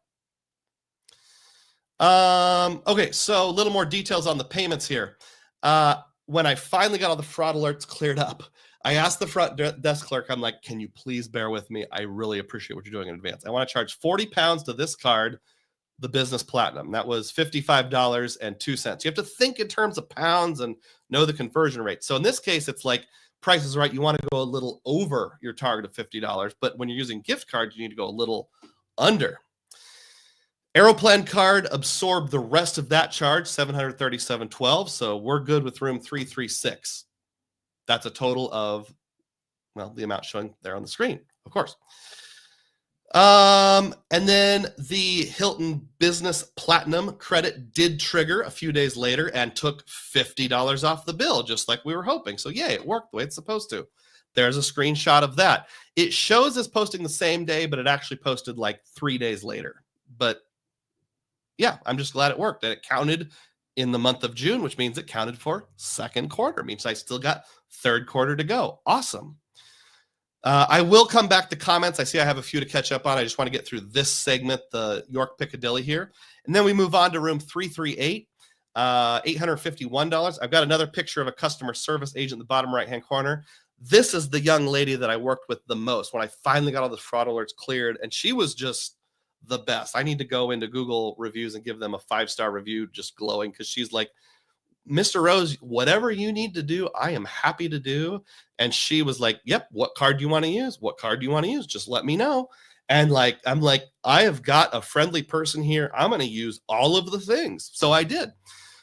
Okay, so a little more details on the payments here. When I finally got all the fraud alerts cleared up, I asked the front desk clerk, I'm like, can you please bear with me? I really appreciate what you're doing in advance. I want to charge 40 pounds to this card, the Business Platinum. That was $55.02. You have to think in terms of pounds and know the conversion rate. So in this case, it's like Price is Right. You want to go a little over your target of $50, but when you're using gift cards, you need to go a little under. Aeroplan card absorbed the rest of that charge, $737.12. So we're good with room 336. That's a total of, well, the amount showing there on the screen, of course. And then the Hilton Business Platinum credit did trigger a few days later and took $50 off the bill, just like we were hoping. So yay, it worked the way it's supposed to. There's a screenshot of that. It shows as posting the same day, but it actually posted like 3 days later. But yeah, I'm just glad it worked. And it counted in the month of June, which means it counted for second quarter. It means I still got third quarter to go. Awesome. I will come back to comments. I see I have a few to catch up on. I just want to get through this segment, the York Piccadilly here. And then we move on to room 338, $851. I've got another picture of a customer service agent in the bottom right-hand corner. This is the young lady that I worked with the most when I finally got all the fraud alerts cleared. And she was just the best. I need to go into Google reviews and give them a 5-star review, just glowing, because she's like, Mr. Rose, whatever you need to do, I am happy to do. And she was like, yep, what card do you want to use? What card do you want to use? Just let me know. And like, I'm like, I have got a friendly person here. I'm going to use all of the things. So I did.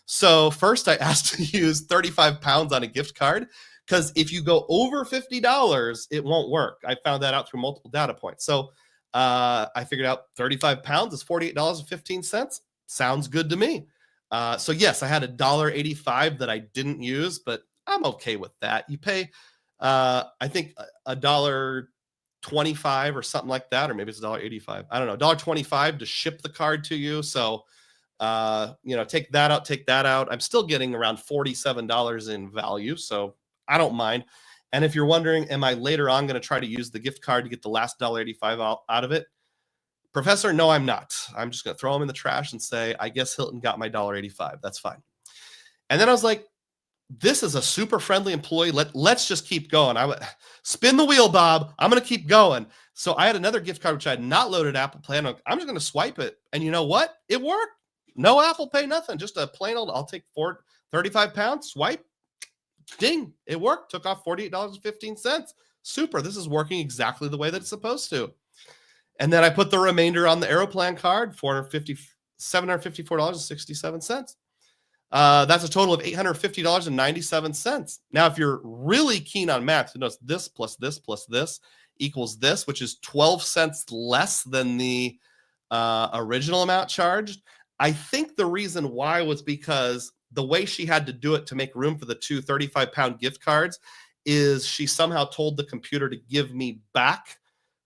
So first I asked to use 35 pounds on a gift card, because if you go over $50, it won't work. I found that out through multiple data points. So I figured out 35 pounds is $48.15. Sounds good to me. So yes, I had $1.85 that I didn't use, but I'm okay with that. You pay, I think $1.25 or something like that, or maybe it's $1.85. I don't know, $1.25 to ship the card to you. So, take that out. I'm still getting around $47 in value, so I don't mind. And if you're wondering, am I later on going to try to use the gift card to get the last $1.85 out of it? Professor, no, I'm not. I'm just going to throw them in the trash and say, I guess Hilton got my $1.85. That's fine. And then I was like, this is a super friendly employee. Let's just keep going. I would spin the wheel, Bob. I'm going to keep going. So I had another gift card, which I had not loaded Apple Pay. I'm just going to swipe it. And you know what? It worked. No Apple Pay, nothing. Just a plain old, I'll take 35 pounds, swipe, ding. It worked. Took off $48.15. Super. This is working exactly the way that it's supposed to. And then I put the remainder on the Aeroplan card, $754.67. That's a total of $850.97. Now, if you're really keen on math, you notice this plus this plus this equals this, which is 12 cents less than the original amount charged. I think the reason why was because the way she had to do it to make room for the two 35-pound gift cards is she somehow told the computer to give me back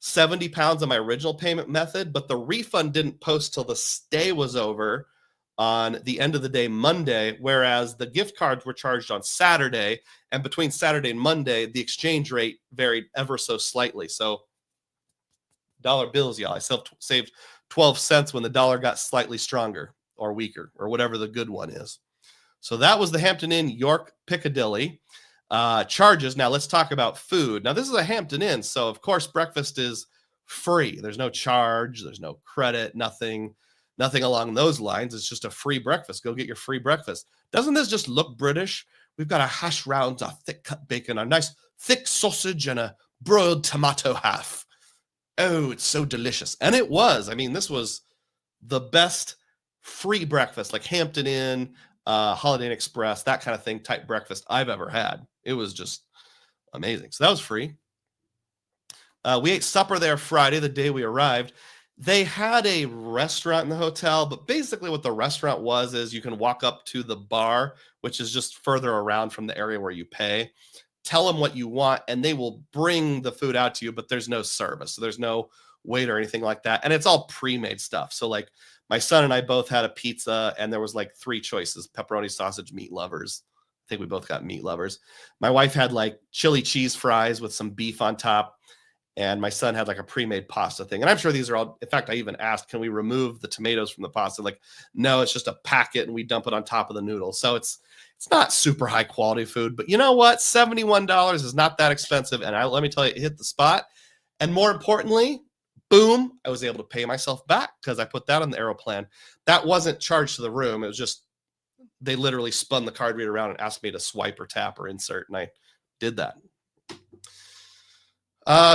70 pounds of my original payment method, but the refund didn't post till the stay was over on the end of the day, Monday, whereas the gift cards were charged on Saturday, and between Saturday and Monday, the exchange rate varied ever so slightly. So dollar bills, y'all. I saved 12 cents when the dollar got slightly stronger or weaker or whatever the good one is. So that was the Hampton Inn York Piccadilly charges. Now let's talk about food. Now this is a Hampton Inn, so of course breakfast is free. There's no charge, there's no credit, nothing along those lines. It's just a free breakfast. Go get your free breakfast. Doesn't this just look British? We've got a hash browns, a thick cut bacon, a nice thick sausage, and a broiled tomato half. Oh, it's so delicious. And it was. I mean, this was the best free breakfast, like Hampton Inn, Holiday Inn Express, that kind of thing, type breakfast I've ever had. It was just amazing. So that was free. We ate supper there Friday, the day we arrived. They had a restaurant in the hotel, but basically what the restaurant was is you can walk up to the bar, which is just further around from the area where you pay, tell them what you want, and they will bring the food out to you, but there's no service. So there's no wait or anything like that. And it's all pre-made stuff. So like my son and I both had a pizza, and there was like 3 choices: pepperoni, sausage, meat lovers. I think we both got meat lovers. My wife had like chili cheese fries with some beef on top. And my son had like a pre-made pasta thing. And I'm sure these are all, in fact, I even asked, can we remove the tomatoes from the pasta? Like, no, it's just a packet and we dump it on top of the noodles. So it's not super high quality food, but you know what? $71 is not that expensive. And let me tell you, it hit the spot. And more importantly, boom, I was able to pay myself back because I put that on the Aeroplan. That wasn't charged to the room. It was just, they literally spun the card reader around and asked me to swipe or tap or insert. And I did that.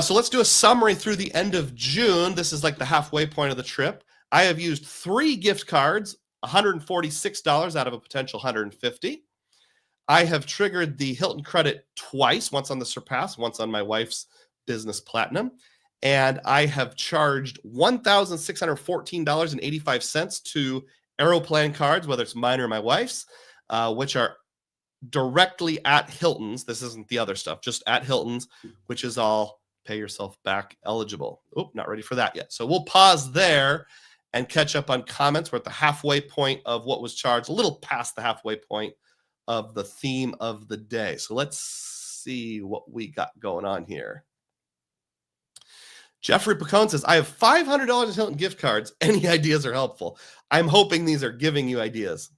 So let's do a summary through the end of June. This is like the halfway point of the trip. I have used 3 gift cards, $146 out of a potential $150. I have triggered the Hilton credit twice, once on the Surpass, once on my wife's Business Platinum. And I have charged $1,614.85 to Aeroplan cards, whether it's mine or my wife's, which are directly at Hilton's. This isn't the other stuff, just at Hilton's, which is all pay yourself back eligible. Oh, not ready for that yet. So we'll pause there and catch up on comments. We're at the halfway point of what was charged, a little past the halfway point of the theme of the day. So let's see what we got going on here. Jeffrey Pacone says, I have $500 in Hilton gift cards. Any ideas are helpful. I'm hoping these are giving you ideas.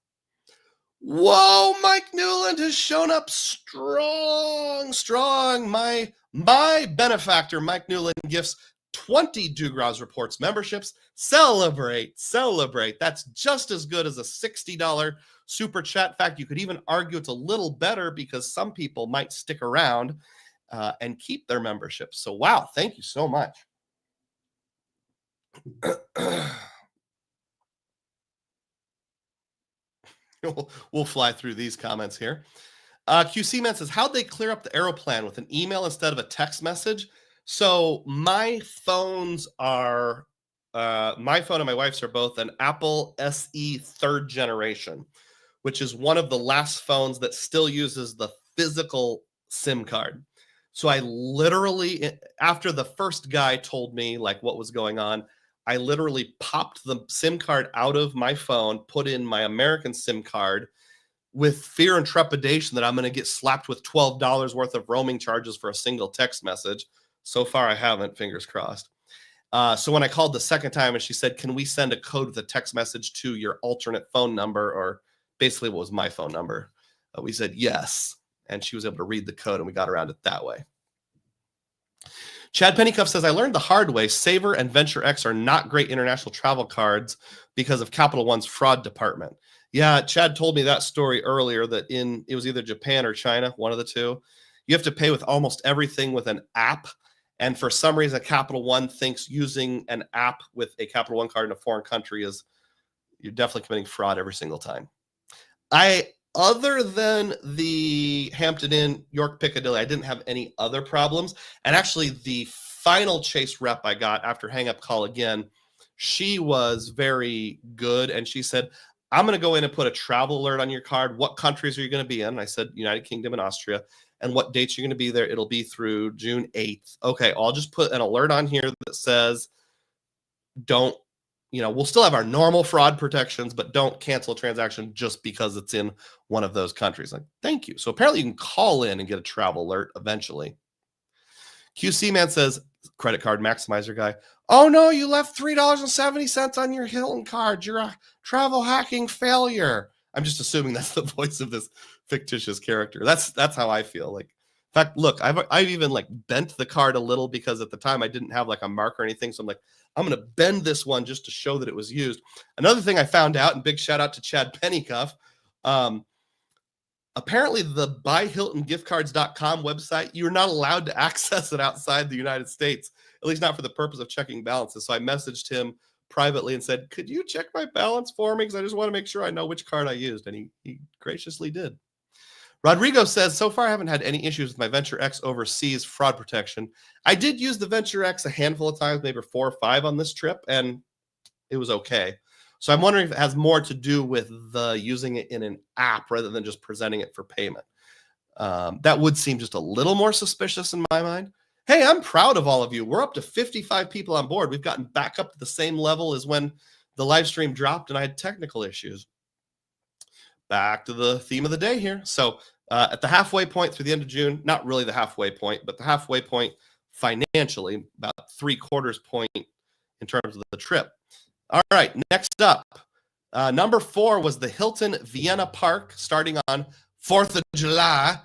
Whoa, Mike Newland has shown up strong. My benefactor, Mike Newland, gifts 20 Dugroz Reports memberships. Celebrate. That's just as good as a $60 super chat. In fact, you could even argue it's a little better because some people might stick around and keep their memberships. So, wow, thank you so much. We'll fly through these comments here. QC Man says, how'd they clear up the Aeroplan with an email instead of a text message? So my phones are, my phone and my wife's are both an Apple SE 3rd generation, which is one of the last phones that still uses the physical SIM card. So I literally, after the first guy told me like what was going on, I literally popped the SIM card out of my phone, put in my American SIM card, with fear and trepidation that I'm going to get slapped with $12 worth of roaming charges for a single text message. So far, I haven't, fingers crossed. So when I called the second time and she said, can we send a code with a text message to your alternate phone number, or basically what was my phone number? We said yes. And she was able to read the code and we got around it that way. Chad Pennycuff says, I learned the hard way. Saver and Venture X are not great international travel cards because of Capital One's fraud department. Yeah, Chad told me that story earlier, that it was either Japan or China, one of the two. You have to pay with almost everything with an app. And for some reason, Capital One thinks using an app with a Capital One card in a foreign country you're definitely committing fraud every single time. Other than the Hampton Inn, York Piccadilly, I didn't have any other problems. And actually, the final Chase rep I got after hang up call again, she was very good. And she said, I'm going to go in and put a travel alert on your card. What countries are you going to be in? And I said, United Kingdom and Austria. And what dates you're going to be there? It'll be through June 8th. Okay, I'll just put an alert on here that says, we'll still have our normal fraud protections, but don't cancel a transaction just because it's in one of those countries. Like, thank you. So apparently you can call in and get a travel alert eventually. QC Man says, credit card maximizer guy, oh no, you left $3.70 on your Hilton card. You're a travel hacking failure. I'm just assuming that's the voice of this fictitious character. That's how I feel. Like, in fact, look, I've even like bent the card a little because at the time I didn't have like a mark or anything. So I'm like, I'm going to bend this one just to show that it was used. Another thing I found out, and big shout out to Chad Pennycuff, apparently the buyhiltongiftcards.com website, you're not allowed to access it outside the United States, at least not for the purpose of checking balances. So I messaged him privately and said, could you check my balance for me? Because I just want to make sure I know which card I used. And he graciously did. Rodrigo says, so far I haven't had any issues with my Venture X overseas fraud protection. I did use the Venture X a handful of times, maybe 4 or 5 on this trip, and it was okay. So I'm wondering if it has more to do with the using it in an app rather than just presenting it for payment. That would seem just a little more suspicious in my mind. Hey, I'm proud of all of you. We're up to 55 people on board. We've gotten back up to the same level as when the live stream dropped and I had technical issues. Back to the theme of the day here. So at the halfway point through the end of June, not really the halfway point, but the halfway point financially, about 3/4 point in terms of the trip. All right, next up, number 4 was the Hilton Vienna Park, starting on 4th of July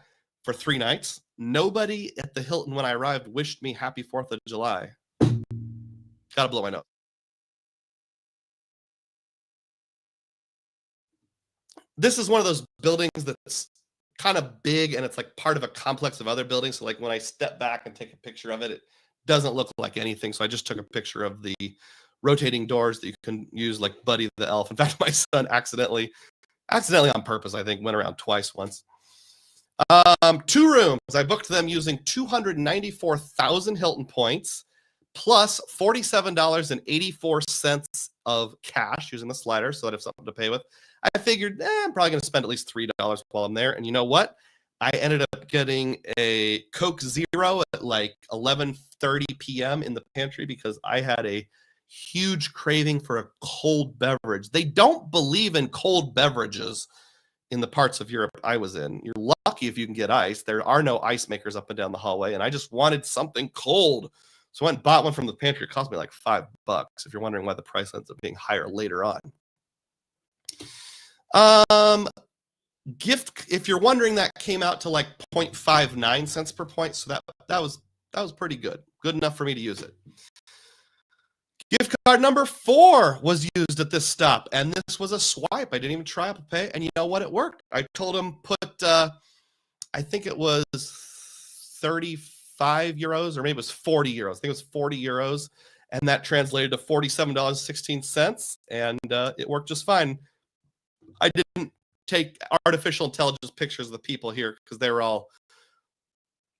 for 3 nights. Nobody at the Hilton when I arrived wished me happy 4th of July. Gotta blow my nose. This is one of those buildings that's kind of big and it's like part of a complex of other buildings. So like when I step back and take a picture of it, it doesn't look like anything. So I just took a picture of the rotating doors that you can use like Buddy the Elf. In fact, my son accidentally on purpose, I think, went around twice once. 2 rooms. I booked them using 294,000 Hilton points plus $47.84 of cash using the slider, so that I have something to pay with. I figured I'm probably going to spend at least $3 while I'm there. And you know what? I ended up getting a Coke Zero at like 11:30 p.m. in the pantry because I had a huge craving for a cold beverage. They don't believe in cold beverages in the parts of Europe I was in. You're lucky if you can get ice. There are no ice makers up and down the hallway, and I just wanted something cold. So I went and bought one from the pantry. It cost me like $5, if you're wondering why the price ends up being higher later on. Gift, if you're wondering, that came out to like 0.59 cents per point. So that was pretty good. Good enough for me to use it. Gift card number 4 was used at this stop, and this was a swipe. I didn't even try Apple Pay, and you know what? It worked. I told him put, I think it was 35 euros, or maybe it was 40 euros. I think it was 40 euros, and that translated to $47.16, and it worked just fine. I didn't take artificial intelligence pictures of the people here because they were all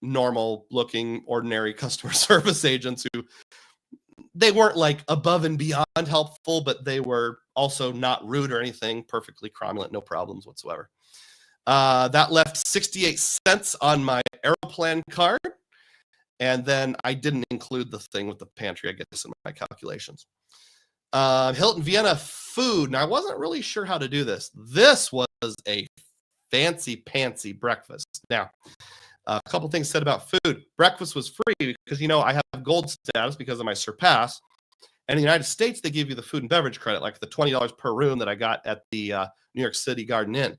normal looking, ordinary customer service agents who, they weren't like above and beyond helpful, but they were also not rude or anything, perfectly cromulent, no problems whatsoever. That left 68 cents on my Aeroplan card. And then I didn't include the thing with the pantry, I guess, in my calculations. Hilton Vienna food. Now, I wasn't really sure how to do this. This was a fancy pantsy breakfast. Now, a couple things said about food. Breakfast was free because, I have gold status because of my Surpass. And in the United States, they give you the food and beverage credit, like the $20 per room that I got at the New York City Garden Inn.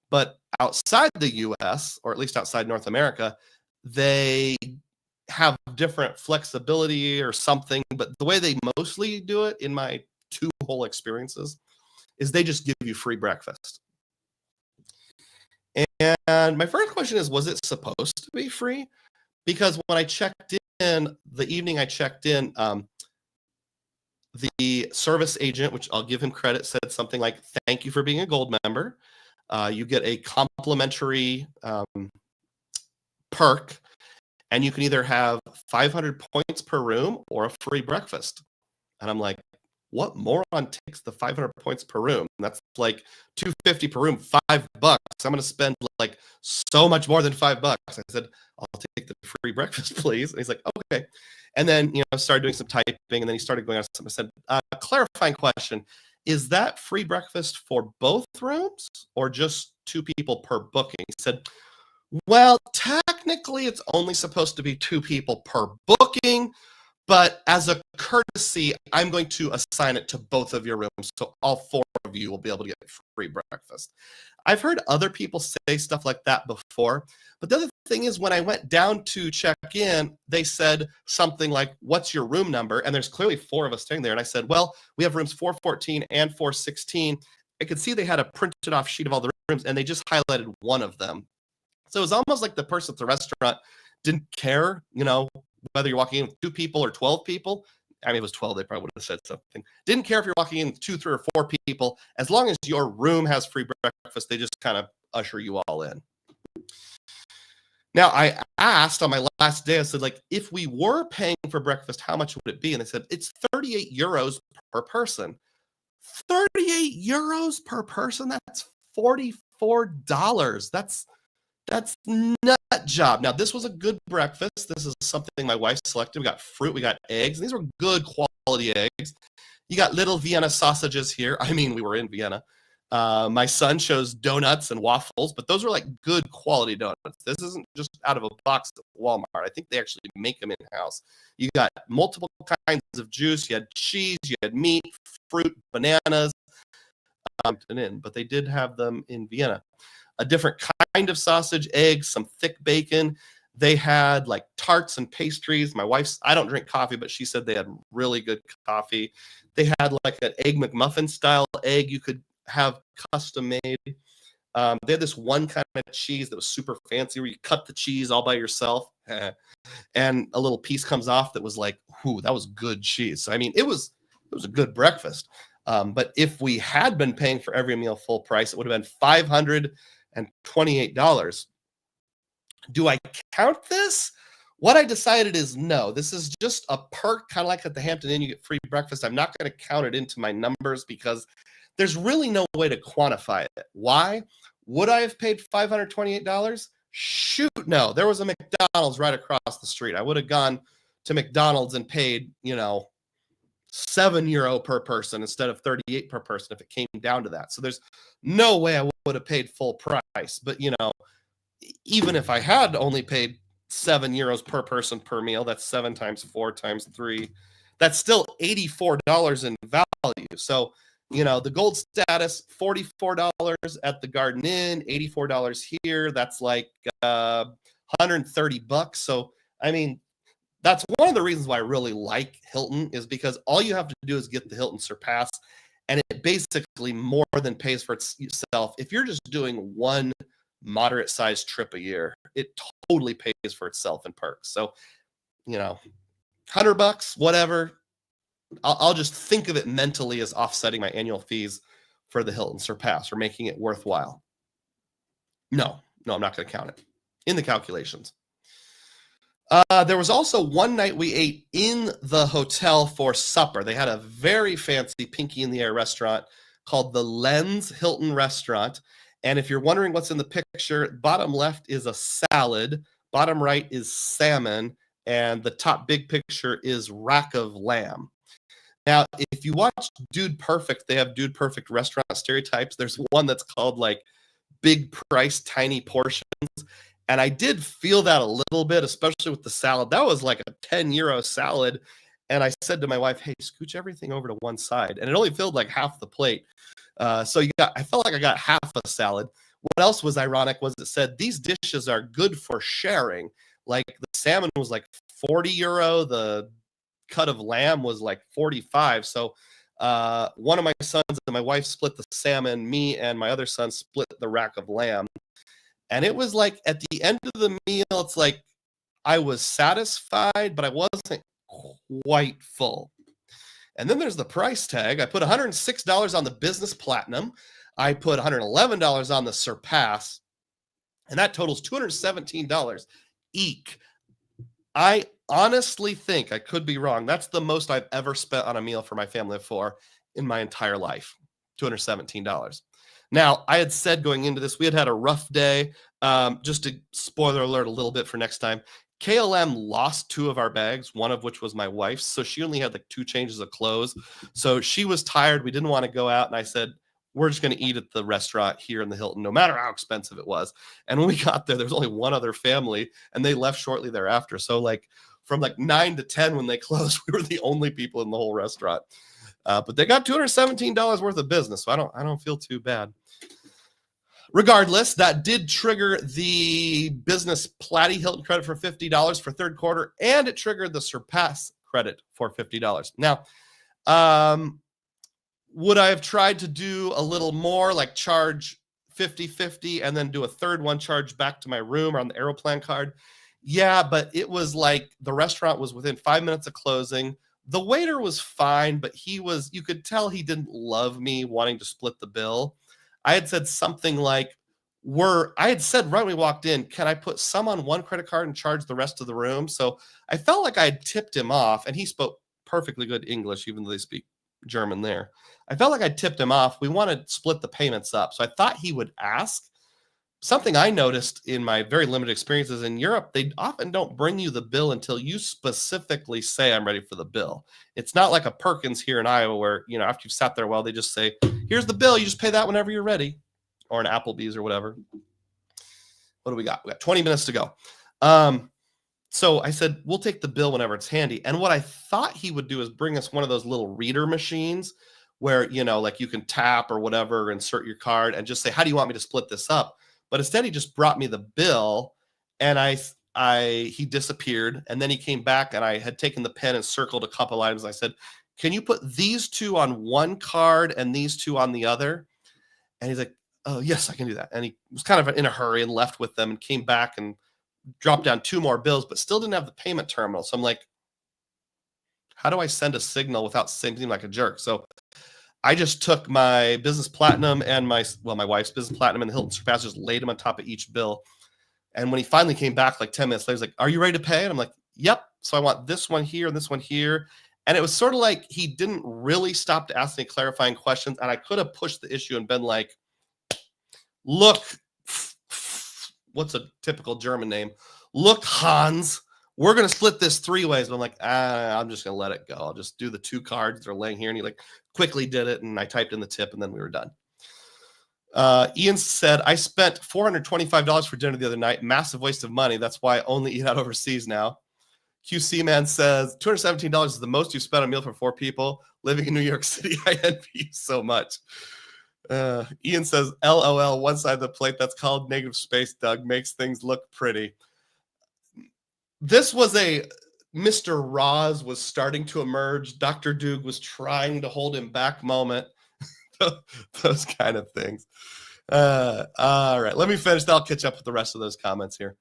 But outside the U.S., or at least outside North America, they have different flexibility or something. But the way they mostly do it in my 2 whole experiences is they just give you free breakfast. And my first question is, was it supposed to be free? Because when I checked in, the evening I checked in, the service agent, which I'll give him credit, said something like, "Thank you for being a gold member. You get a complimentary perk, and you can either have 500 points per room or a free breakfast." And I'm like, what moron takes the 500 points per room? That's like $250 per room, $5. I'm going to spend like so much more than $5. I said, "I'll take the free breakfast, please." And he's like, "Okay." And then, started doing some typing, and then he started going on something. I said, clarifying question, is that free breakfast for both rooms or just 2 people per booking? He said, "Well, technically it's only supposed to be 2 people per booking, but as a courtesy, I'm going to assign it to both of your rooms. So all 4 of you will be able to get free breakfast." I've heard other people say stuff like that before. But the other thing is, when I went down to check in, they said something like, "What's your room number?" And there's clearly 4 of us staying there. And I said, "Well, we have rooms 414 and 416. I could see they had a printed off sheet of all the rooms, and they just highlighted one of them. So it was almost like the person at the restaurant didn't care, whether you're walking in with 2 people or 12 people. I mean, if it was 12, they probably would have said something. Didn't care if you're walking in with 2, 3, or 4 people. As long as your room has free breakfast, they just kind of usher you all in. Now, I asked on my last day, I said, like, if we were paying for breakfast, how much would it be? And they said, it's 38 euros per person. 38 euros per person? That's $44. That's nut job. Now, this was a good breakfast. This is something my wife selected. We got fruit, we got eggs. These were good quality eggs. You got little Vienna sausages here. I mean, we were in Vienna. My son chose donuts and waffles, but those are like good quality donuts. This isn't just out of a box at Walmart. I think they actually make them in-house. You got multiple kinds of juice. You had cheese, you had meat, fruit, bananas, but they did have them in Vienna. A different kind of sausage, eggs, some thick bacon. They had like tarts and pastries. My wife's, I don't drink coffee, but she said they had really good coffee. They had like an egg McMuffin style egg you could have custom made. They had this one kind of cheese that was super fancy where you cut the cheese all by yourself and a little piece comes off that was like, whoo, that was good cheese. So, I mean, it was a good breakfast. But if we had been paying for every meal full price, it would have been $528. Do I count this? What I decided is no. This is just a perk, kind of like at the Hampton Inn, you get free breakfast. I'm not going to count it into my numbers because there's really no way to quantify it. Why? Would I have paid $528? Shoot, no. There was a McDonald's right across the street. I would have gone to McDonald's and paid, €7 per person instead of 38 per person if it came down to that. So there's no way I would have paid full price. But, even if I had only paid €7 per person per meal, that's 7 times 4 times 3. That's still $84 in value. So, the gold status, $44 at the Garden Inn, $84 here. That's like $130. So, I mean, that's one of the reasons why I really like Hilton is because all you have to do is get the Hilton Surpass, and it basically more than pays for itself. If you're just doing one moderate-sized trip a year, it totally pays for itself in perks. So, $100, whatever. I'll just think of it mentally as offsetting my annual fees for the Hilton Surpass or making it worthwhile. No, I'm not going to count it in the calculations. There was also one night we ate in the hotel for supper. They had a very fancy Pinky in the Air restaurant called the Lens Hilton Restaurant. And if you're wondering what's in the picture, bottom left is a salad, bottom right is salmon, and the top big picture is rack of lamb. Now, if you watch Dude Perfect, they have Dude Perfect restaurant stereotypes. There's one that's called like big price, tiny portions. And I did feel that a little bit, especially with the salad. That was like a 10 euro salad. And I said to my wife, hey, scooch everything over to one side. And it only filled like half the plate. So I felt like I got half a salad. What else was ironic was it said these dishes are good for sharing. Like the salmon was like 40 euro. The cut of lamb was like 45. So one of my sons and my wife split the salmon. Me and my other son split the rack of lamb. And it was like at the end of the meal, it's like I was satisfied, but I wasn't quite full. And then there's the price tag. I put $106 on the Business Platinum. I put $111 on the Surpass. And that totals $217. Eek. I honestly think, I could be wrong, that's the most I've ever spent on a meal for my family of four in my entire life. $217. Now, I had said going into this, we had a rough day. Just to spoiler alert a little bit for next time, KLM lost 2 of our bags, one of which was my wife's. So she only had like 2 changes of clothes. So she was tired. We didn't want to go out. And I said, we're just going to eat at the restaurant here in the Hilton, no matter how expensive it was. And when we got there was only one other family and they left shortly thereafter. So like from like 9 to 10 when they closed, we were the only people in the whole restaurant. But they got $217 worth of business. So I don't feel too bad. Regardless, that did trigger the Business Platy Hilton credit for $50 for third quarter, and it triggered the Surpass credit for $50. Now, would I have tried to do a little more, like charge 50/50 and then do a third one charge back to my room or on the Aeroplan card? Yeah, but it was like the restaurant was within 5 minutes of closing. The waiter was fine, but you could tell he didn't love me wanting to split the bill. I had said something like, I had said right when we walked in, can I put some on one credit card and charge the rest of the room? So I felt like I had tipped him off, and he spoke perfectly good English, even though they speak German there. I felt like I tipped him off. We want to split the payments up. So I thought he would ask. Something I noticed in my very limited experiences in Europe, they often don't bring you the bill until you specifically say, I'm ready for the bill. It's not like a Perkins here in Iowa where, after you've sat there a while, they just say, here's the bill. You just pay that whenever you're ready, or an Applebee's or whatever. What do we got? We got 20 minutes to go. So I said, we'll take the bill whenever it's handy. And what I thought he would do is bring us one of those little reader machines where, like you can tap or whatever, insert your card and just say, how do you want me to split this up? But instead, he just brought me the bill, and he disappeared. And then he came back, and I had taken the pen and circled a couple items. I said, can you put these 2 on one card and these 2 on the other? And he's like, oh, yes, I can do that. And he was kind of in a hurry and left with them and came back and dropped down 2 more bills, but still didn't have the payment terminal. So I'm like, how do I send a signal without seeming like a jerk? So I just took my Business Platinum and my wife's Business Platinum and the Hilton Surpass, just laid them on top of each bill. And when he finally came back like 10 minutes later, he's like, are you ready to pay? And I'm like, yep. So I want this one here and this one here. And it was sort of like he didn't really stop to ask any clarifying questions. And I could have pushed the issue and been like, look, what's a typical German name? Look, Hans, we're going to split this 3 ways. But I'm like, I'm just going to let it go. I'll just do the 2 cards that are laying here. And he quickly did it. And I typed in the tip and then we were done. Ian said, I spent $425 for dinner the other night. Massive waste of money. That's why I only eat out overseas now. QC Man says, $217 is the most you've spent on a meal for 4 people living in New York City. I envy you so much. Ian says, LOL, one side of the plate, that's called negative space, Doug, makes things look pretty. This was Mr. Roz was starting to emerge. Dr. Doog was trying to hold him back moment. Those kind of things. All right, let me finish. I'll catch up with the rest of those comments here.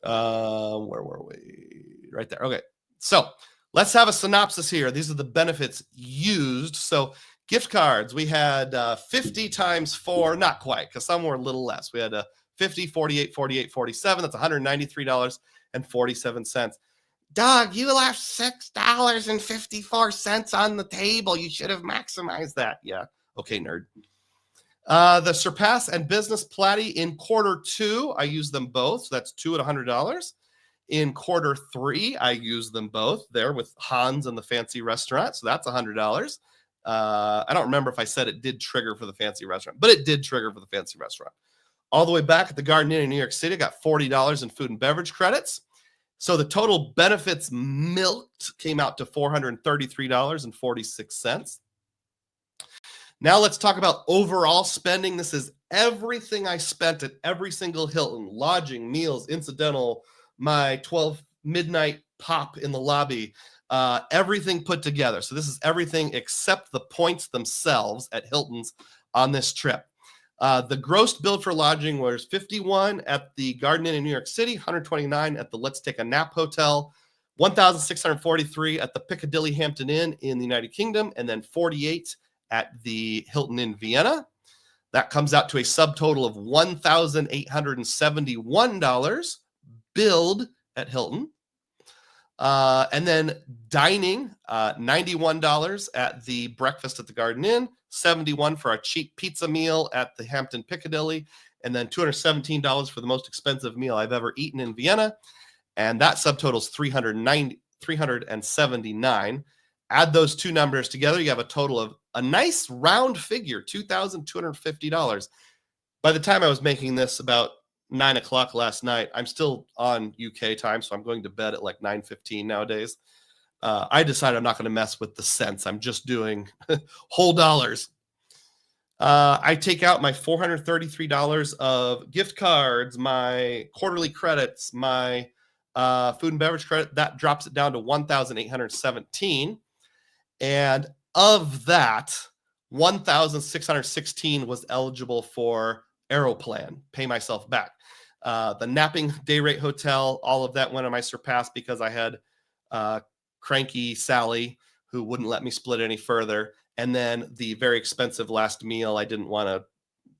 Where were we? Right there. Okay, so let's have a synopsis here. These are the benefits used. So gift cards, we had 50 times 4, not quite, because some were a little less. We had 50, 48, 48, 47. That's $193.47. Doug, you left $6.54 on the table. You should have maximized that. Yeah. Okay, nerd. The Surpass and Business Platy in quarter 2, I use them both. So that's 2 at $100. In quarter 3, I use them both there with Hans and the fancy restaurant. So that's $100. I don't remember if I said it did trigger for the fancy restaurant, but it did trigger for the fancy restaurant. All the way back at the Garden Inn in New York City, I got $40 in food and beverage credits. So the total benefits milked came out to $433.46. Now let's talk about overall spending. This is everything I spent at every single Hilton: lodging, meals, incidental, my 12 midnight pop in the lobby, everything put together. So this is everything except the points themselves at Hilton's on this trip. The gross bill for lodging was $51 at the Garden Inn in New York City, $129 at the Let's Take a Nap Hotel, $1,643 at the Piccadilly Hampton Inn in the United Kingdom, and then $48 at the Hilton in Vienna. That comes out to a subtotal of $1,871 billed at Hilton. And then dining, $91 at the breakfast at the Garden Inn, $71 for a cheap pizza meal at the Hampton Piccadilly, and then $217 for the most expensive meal I've ever eaten in Vienna. And that subtotals $379. Add those two numbers together, you have a total of a nice round figure, $2,250. By the time I was making this about 9 o'clock last night, I'm still on UK time, so I'm going to bed at like 9:15 nowadays. I decided I'm not going to mess with the cents. I'm just doing whole dollars. I take out my $433 of gift cards, my quarterly credits, my food and beverage credit. That drops it down to $1,817. And of that, $1,616 was eligible for Aeroplan, pay myself back. The napping day rate hotel, all of that went on my surpass because I had cranky Sally who wouldn't let me split any further. And then the very expensive last meal, I didn't want to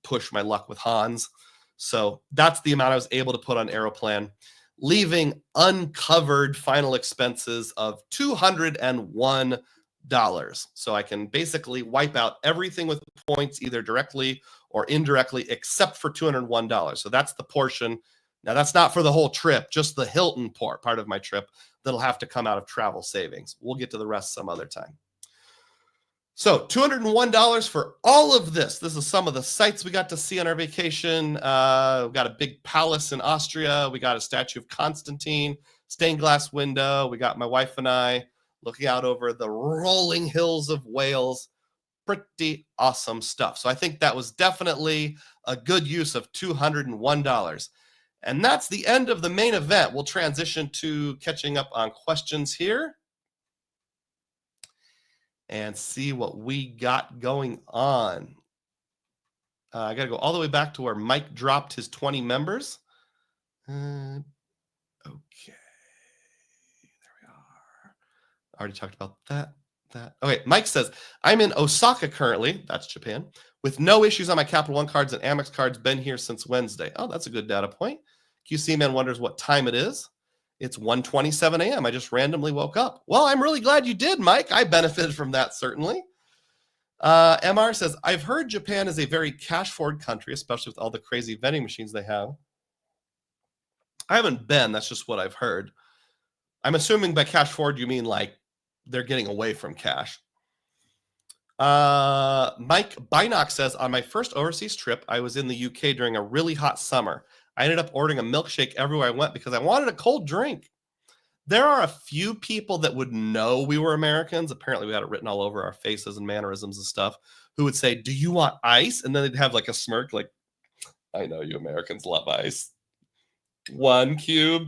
push my luck with Hans. So that's the amount I was able to put on Aeroplan, leaving uncovered final expenses of $201. So I can basically wipe out everything with points, either directly or indirectly, except for $201. So that's the portion. Now, that's not for the whole trip, just the Hilton part of my trip that'll have to come out of travel savings. We'll get to the rest some other time. So $201 for all of this. This is some of the sights we got to see on our vacation. We got a big palace in Austria. We got a statue of Constantine, stained glass window. We got my wife and I looking out over the rolling hills of Wales. Pretty awesome stuff. So I think that was definitely a good use of $201. And that's the end of the main event. We'll transition to catching up on questions here and see what we got going on. I got to go all the way back to where Mike dropped his 20 members. Okay. Already talked about that. Okay, Mike says, I'm in Osaka currently, that's Japan, with no issues on my Capital One cards and Amex cards, been here since Wednesday. Oh, that's a good data point. QC Man wonders what time it is. It's 1:27 a.m. I just randomly woke up. Well, I'm really glad you did, Mike. I benefited from that, certainly. MR says, I've heard Japan is a very cash-forward country, especially with all the crazy vending machines they have. I haven't been. That's just what I've heard. I'm assuming by cash-forward, you mean like they're getting away from cash. Mike Bynock says, on my first overseas trip, I was in the UK during a really hot summer. I ended up ordering a milkshake everywhere I went because I wanted a cold drink. There are a few people that would know we were Americans. Apparently, we had it written all over our faces and mannerisms and stuff, who would say, do you want ice? And then they'd have like a smirk like, I know you Americans love ice. 1 cube,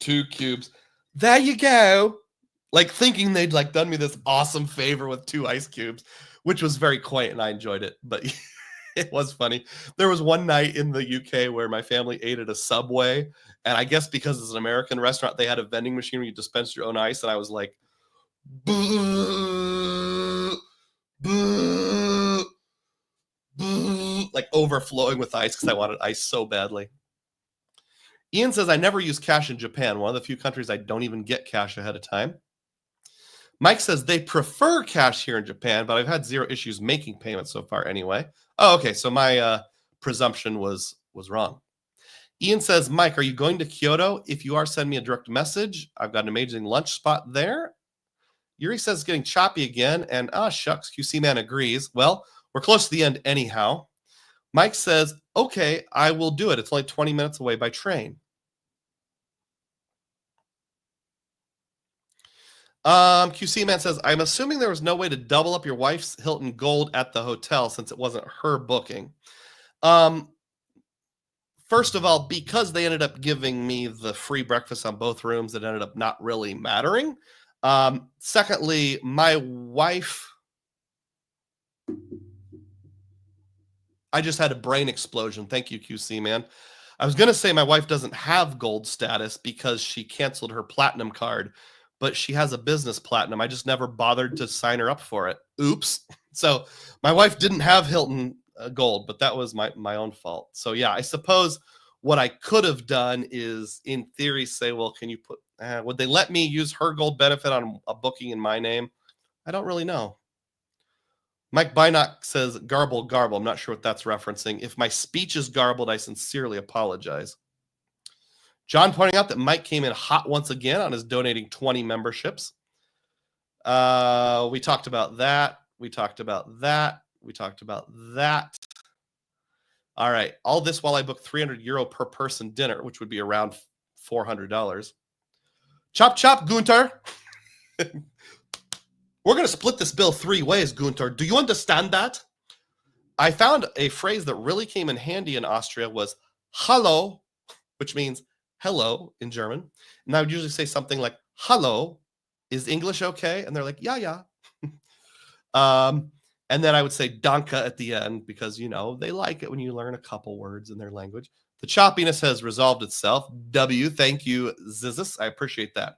2 cubes. There you go. Like thinking they'd like done me this awesome favor with 2 ice cubes, which was very quaint and I enjoyed it. But it was funny. There was one night in the UK where my family ate at a Subway. And I guess because it's an American restaurant, they had a vending machine where you dispense your own ice. And I was like, boo, boo, boo, like overflowing with ice because I wanted ice so badly. Ian says, I never use cash in Japan. One of the few countries I don't even get cash ahead of time. Mike says they prefer cash here in Japan, but I've had 0 issues making payments so far anyway. Oh, okay. So my presumption was wrong. Ian says, Mike, are you going to Kyoto? If you are, send me a direct message. I've got an amazing lunch spot there. Yuri says it's getting choppy again. And shucks, QC Man agrees. Well, we're close to the end anyhow. Mike says, okay, I will do it. It's only 20 minutes away by train. QC Man says, I'm assuming there was no way to double up your wife's Hilton Gold at the hotel since it wasn't her booking. First of all, because they ended up giving me the free breakfast on both rooms, it ended up not really mattering. Secondly, my wife, I just had a brain explosion. Thank you, QC Man. I was going to say my wife doesn't have gold status because she canceled her platinum card, but she has a business platinum. I just never bothered to sign her up for it. Oops. So my wife didn't have Hilton gold, but that was my own fault. So yeah, I suppose what I could have done is in theory say, well, can you put, would they let me use her gold benefit on a booking in my name? I don't really know. Mike Bynock says, garble. I'm not sure what that's referencing. If my speech is garbled, I sincerely apologize. John pointing out that Mike came in hot once again on his donating 20 memberships. We talked about that. We talked about that. All right. All this while I book €300 per person dinner, which would be around $400. Chop, Gunter. We're going to split this bill 3 ways, Gunter. Do you understand that? I found a phrase that really came in handy in Austria was hallo, which means hello in German. And I would usually say something like, hallo, is English okay? And they're like, yeah. And then I would say danke at the end because, they like it when you learn a couple words in their language. The choppiness has resolved itself. W, thank you, Zizis. I appreciate that.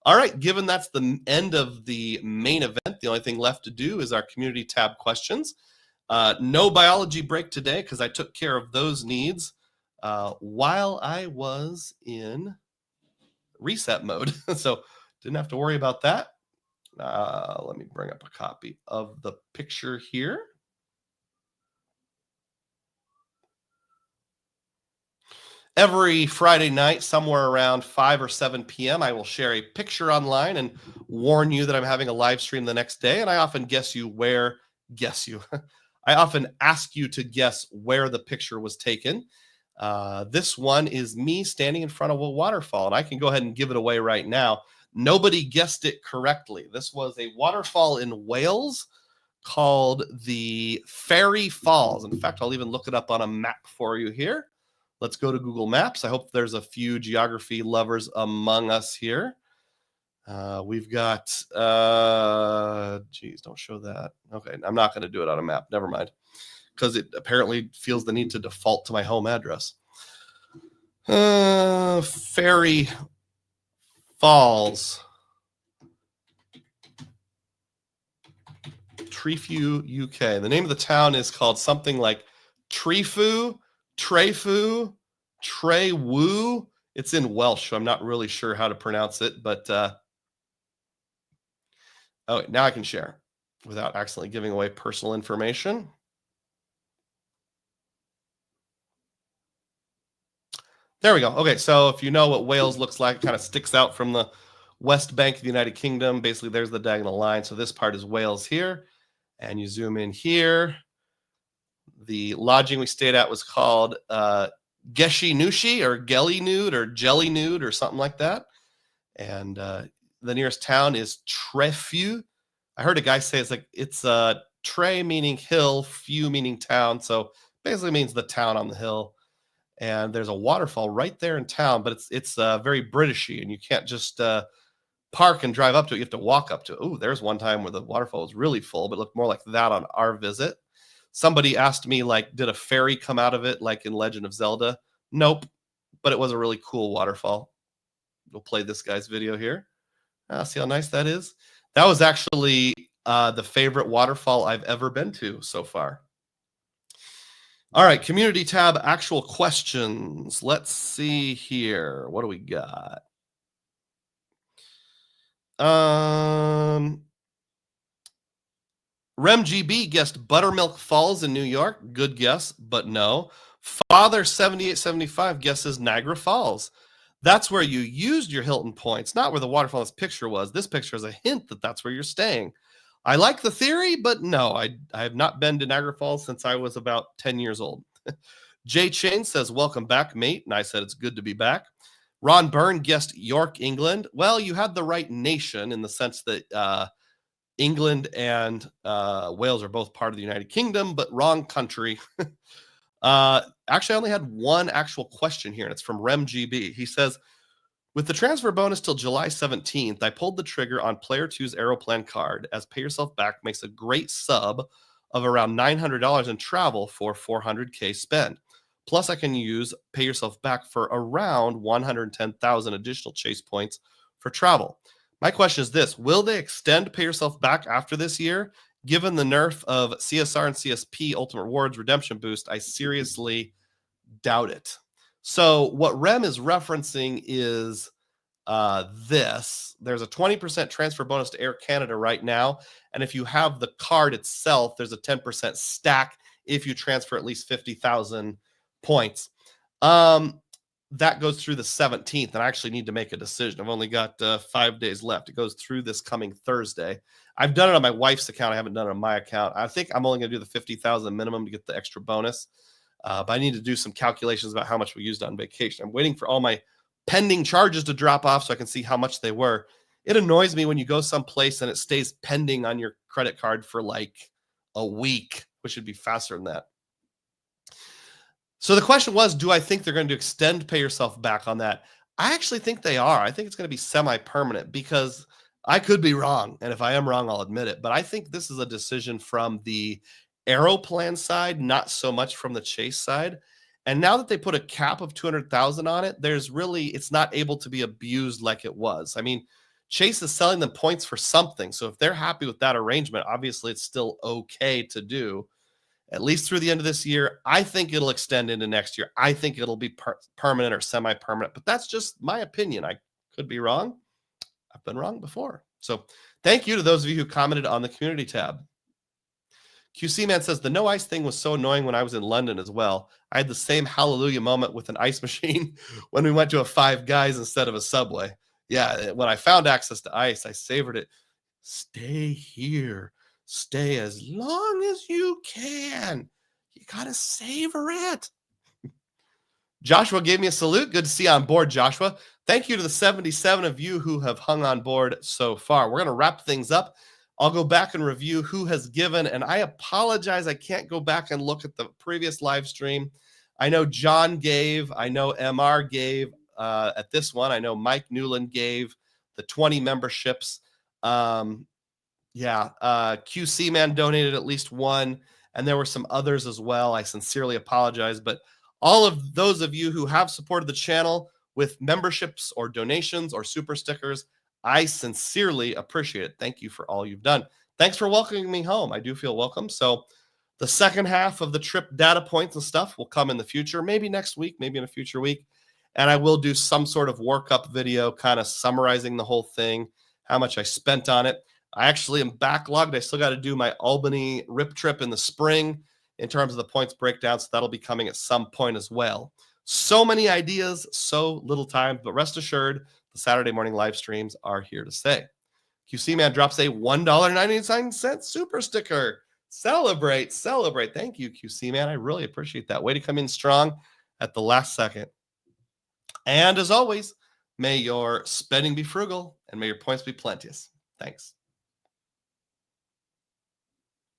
All right, given that's the end of the main event, the only thing left to do is our community tab questions. No biology break today because I took care of those needs while I was in reset mode. So didn't have to worry about that. Let me bring up a copy of the picture here. Every Friday night, somewhere around 5 or 7 p.m., I will share a picture online and warn you that I'm having a live stream the next day. And I often I often ask you to guess where the picture was taken. This one is me standing in front of a waterfall, and I can go ahead and give it away right now. Nobody guessed it correctly. This was a waterfall in Wales called the Fairy Falls. In fact, I'll even look it up on a map for you here. Let's go to Google Maps. I hope there's a few geography lovers among us here. We've got, don't show that. Okay, I'm not going to do it on a map. Never mind. Because it apparently feels the need to default to my home address. Fairy Falls. Trefu, UK. The name of the town is called something like Trefu, Trewu. It's in Welsh, so I'm not really sure how to pronounce it, but now I can share without accidentally giving away personal information. There we go. Okay, so if you know what Wales looks like, it kind of sticks out from the west bank of the United Kingdom. Basically, there's the diagonal line. So this part is Wales here, and you zoom in here. The lodging we stayed at was called Geshi Nushi or Gelly Nude or Jelly Nude or something like that. And the nearest town is Trefu. I heard a guy say it's Tre meaning hill, Few meaning town. So basically means the town on the hill. And there's a waterfall right there in town, but it's very Britishy, and you can't just park and drive up to it. You have to walk up to it. Oh, there's one time where the waterfall was really full, but it looked more like that on our visit. Somebody asked me, did a fairy come out of it like in Legend of Zelda? Nope, but it was a really cool waterfall. We'll play this guy's video here. See how nice that is? That was actually the favorite waterfall I've ever been to so far. All right, community tab, actual questions. Let's see here. What do we got? RemGB guessed Buttermilk Falls in New York. Good guess, but no. Father 7875 guesses Niagara Falls. That's where you used your Hilton points, not where the waterfall in this picture was. This picture is a hint that that's where you're staying. I like the theory, but no, I have not been to Niagara Falls since I was about 10 years old. Jay Chain says, welcome back, mate. And I said, it's good to be back. Ron Byrne guessed York, England. Well, you had the right nation in the sense that England and Wales are both part of the United Kingdom, but wrong country. Actually, I only had one actual question here, and it's from RemGB. He says, with the transfer bonus till July 17th, I pulled the trigger on Player 2's Aeroplan card, as Pay Yourself Back makes a great sub of around $900 in travel for $400K spend. Plus, I can use Pay Yourself Back for around 110,000 additional chase points for travel. My question is this: will they extend Pay Yourself Back after this year? Given the nerf of CSR and CSP Ultimate Rewards Redemption Boost, I seriously doubt it. So what Rem is referencing is this. There's a 20% transfer bonus to Air Canada right now. And if you have the card itself, there's a 10% stack if you transfer at least 50,000 points. That goes through the 17th, and I actually need to make a decision. I've only got 5 days left. It goes through this coming Thursday. I've done it on my wife's account. I haven't done it on my account. I think I'm only going to do the 50,000 minimum to get the extra bonus. But I need to do some calculations about how much we used on vacation. I'm waiting for all my pending charges to drop off so I can see how much they were. It annoys me when you go someplace and it stays pending on your credit card for like a week, which should be faster than that. So the question was, do I think they're going to extend Pay Yourself Back on that? I actually think they are. I think it's going to be semi-permanent, because I could be wrong. And if I am wrong, I'll admit it. But I think this is a decision from the Aeroplan side, not so much from the Chase side. And now that they put a cap of 200,000 on it, it's not able to be abused like it was. I mean, Chase is selling them points for something. So if they're happy with that arrangement, obviously it's still okay to do, at least through the end of this year. I think it'll extend into next year. I think it'll be permanent or semi-permanent, but that's just my opinion. I could be wrong. I've been wrong before. So thank you to those of you who commented on the community tab. QC Man says, the no ice thing was so annoying when I was in London as well. I had the same hallelujah moment with an ice machine when we went to a Five Guys instead of a Subway. Yeah, when I found access to ice, I savored it. Stay here. Stay as long as you can. You got to savor it. Joshua gave me a salute. Good to see you on board, Joshua. Thank you to the 77 of you who have hung on board so far. We're going to wrap things up. I'll go back and review who has given, and I apologize, I can't go back and look at the previous live stream. I know John gave, I know MR gave at this one. I know Mike Newland gave the 20 memberships. QC Man donated at least one, and there were some others as well. I sincerely apologize, but all of those of you who have supported the channel with memberships or donations or super stickers, I sincerely appreciate it. Thank you for all you've done. Thanks for welcoming me home. I do feel welcome. So the second half of the trip data points and stuff will come in the future, maybe next week, maybe in a future week. And I will do some sort of workup video kind of summarizing the whole thing, how much I spent on it. I actually am backlogged. I still got to do my Albany RIP trip in the spring in terms of the points breakdown. So that'll be coming at some point as well. So many ideas, so little time, but rest assured, the Saturday morning live streams are here to stay. QC Man drops a $1.99 super sticker. Celebrate. Thank you, QC Man. I really appreciate that. Way to come in strong at the last second. And as always, may your spending be frugal and may your points be plenteous. Thanks.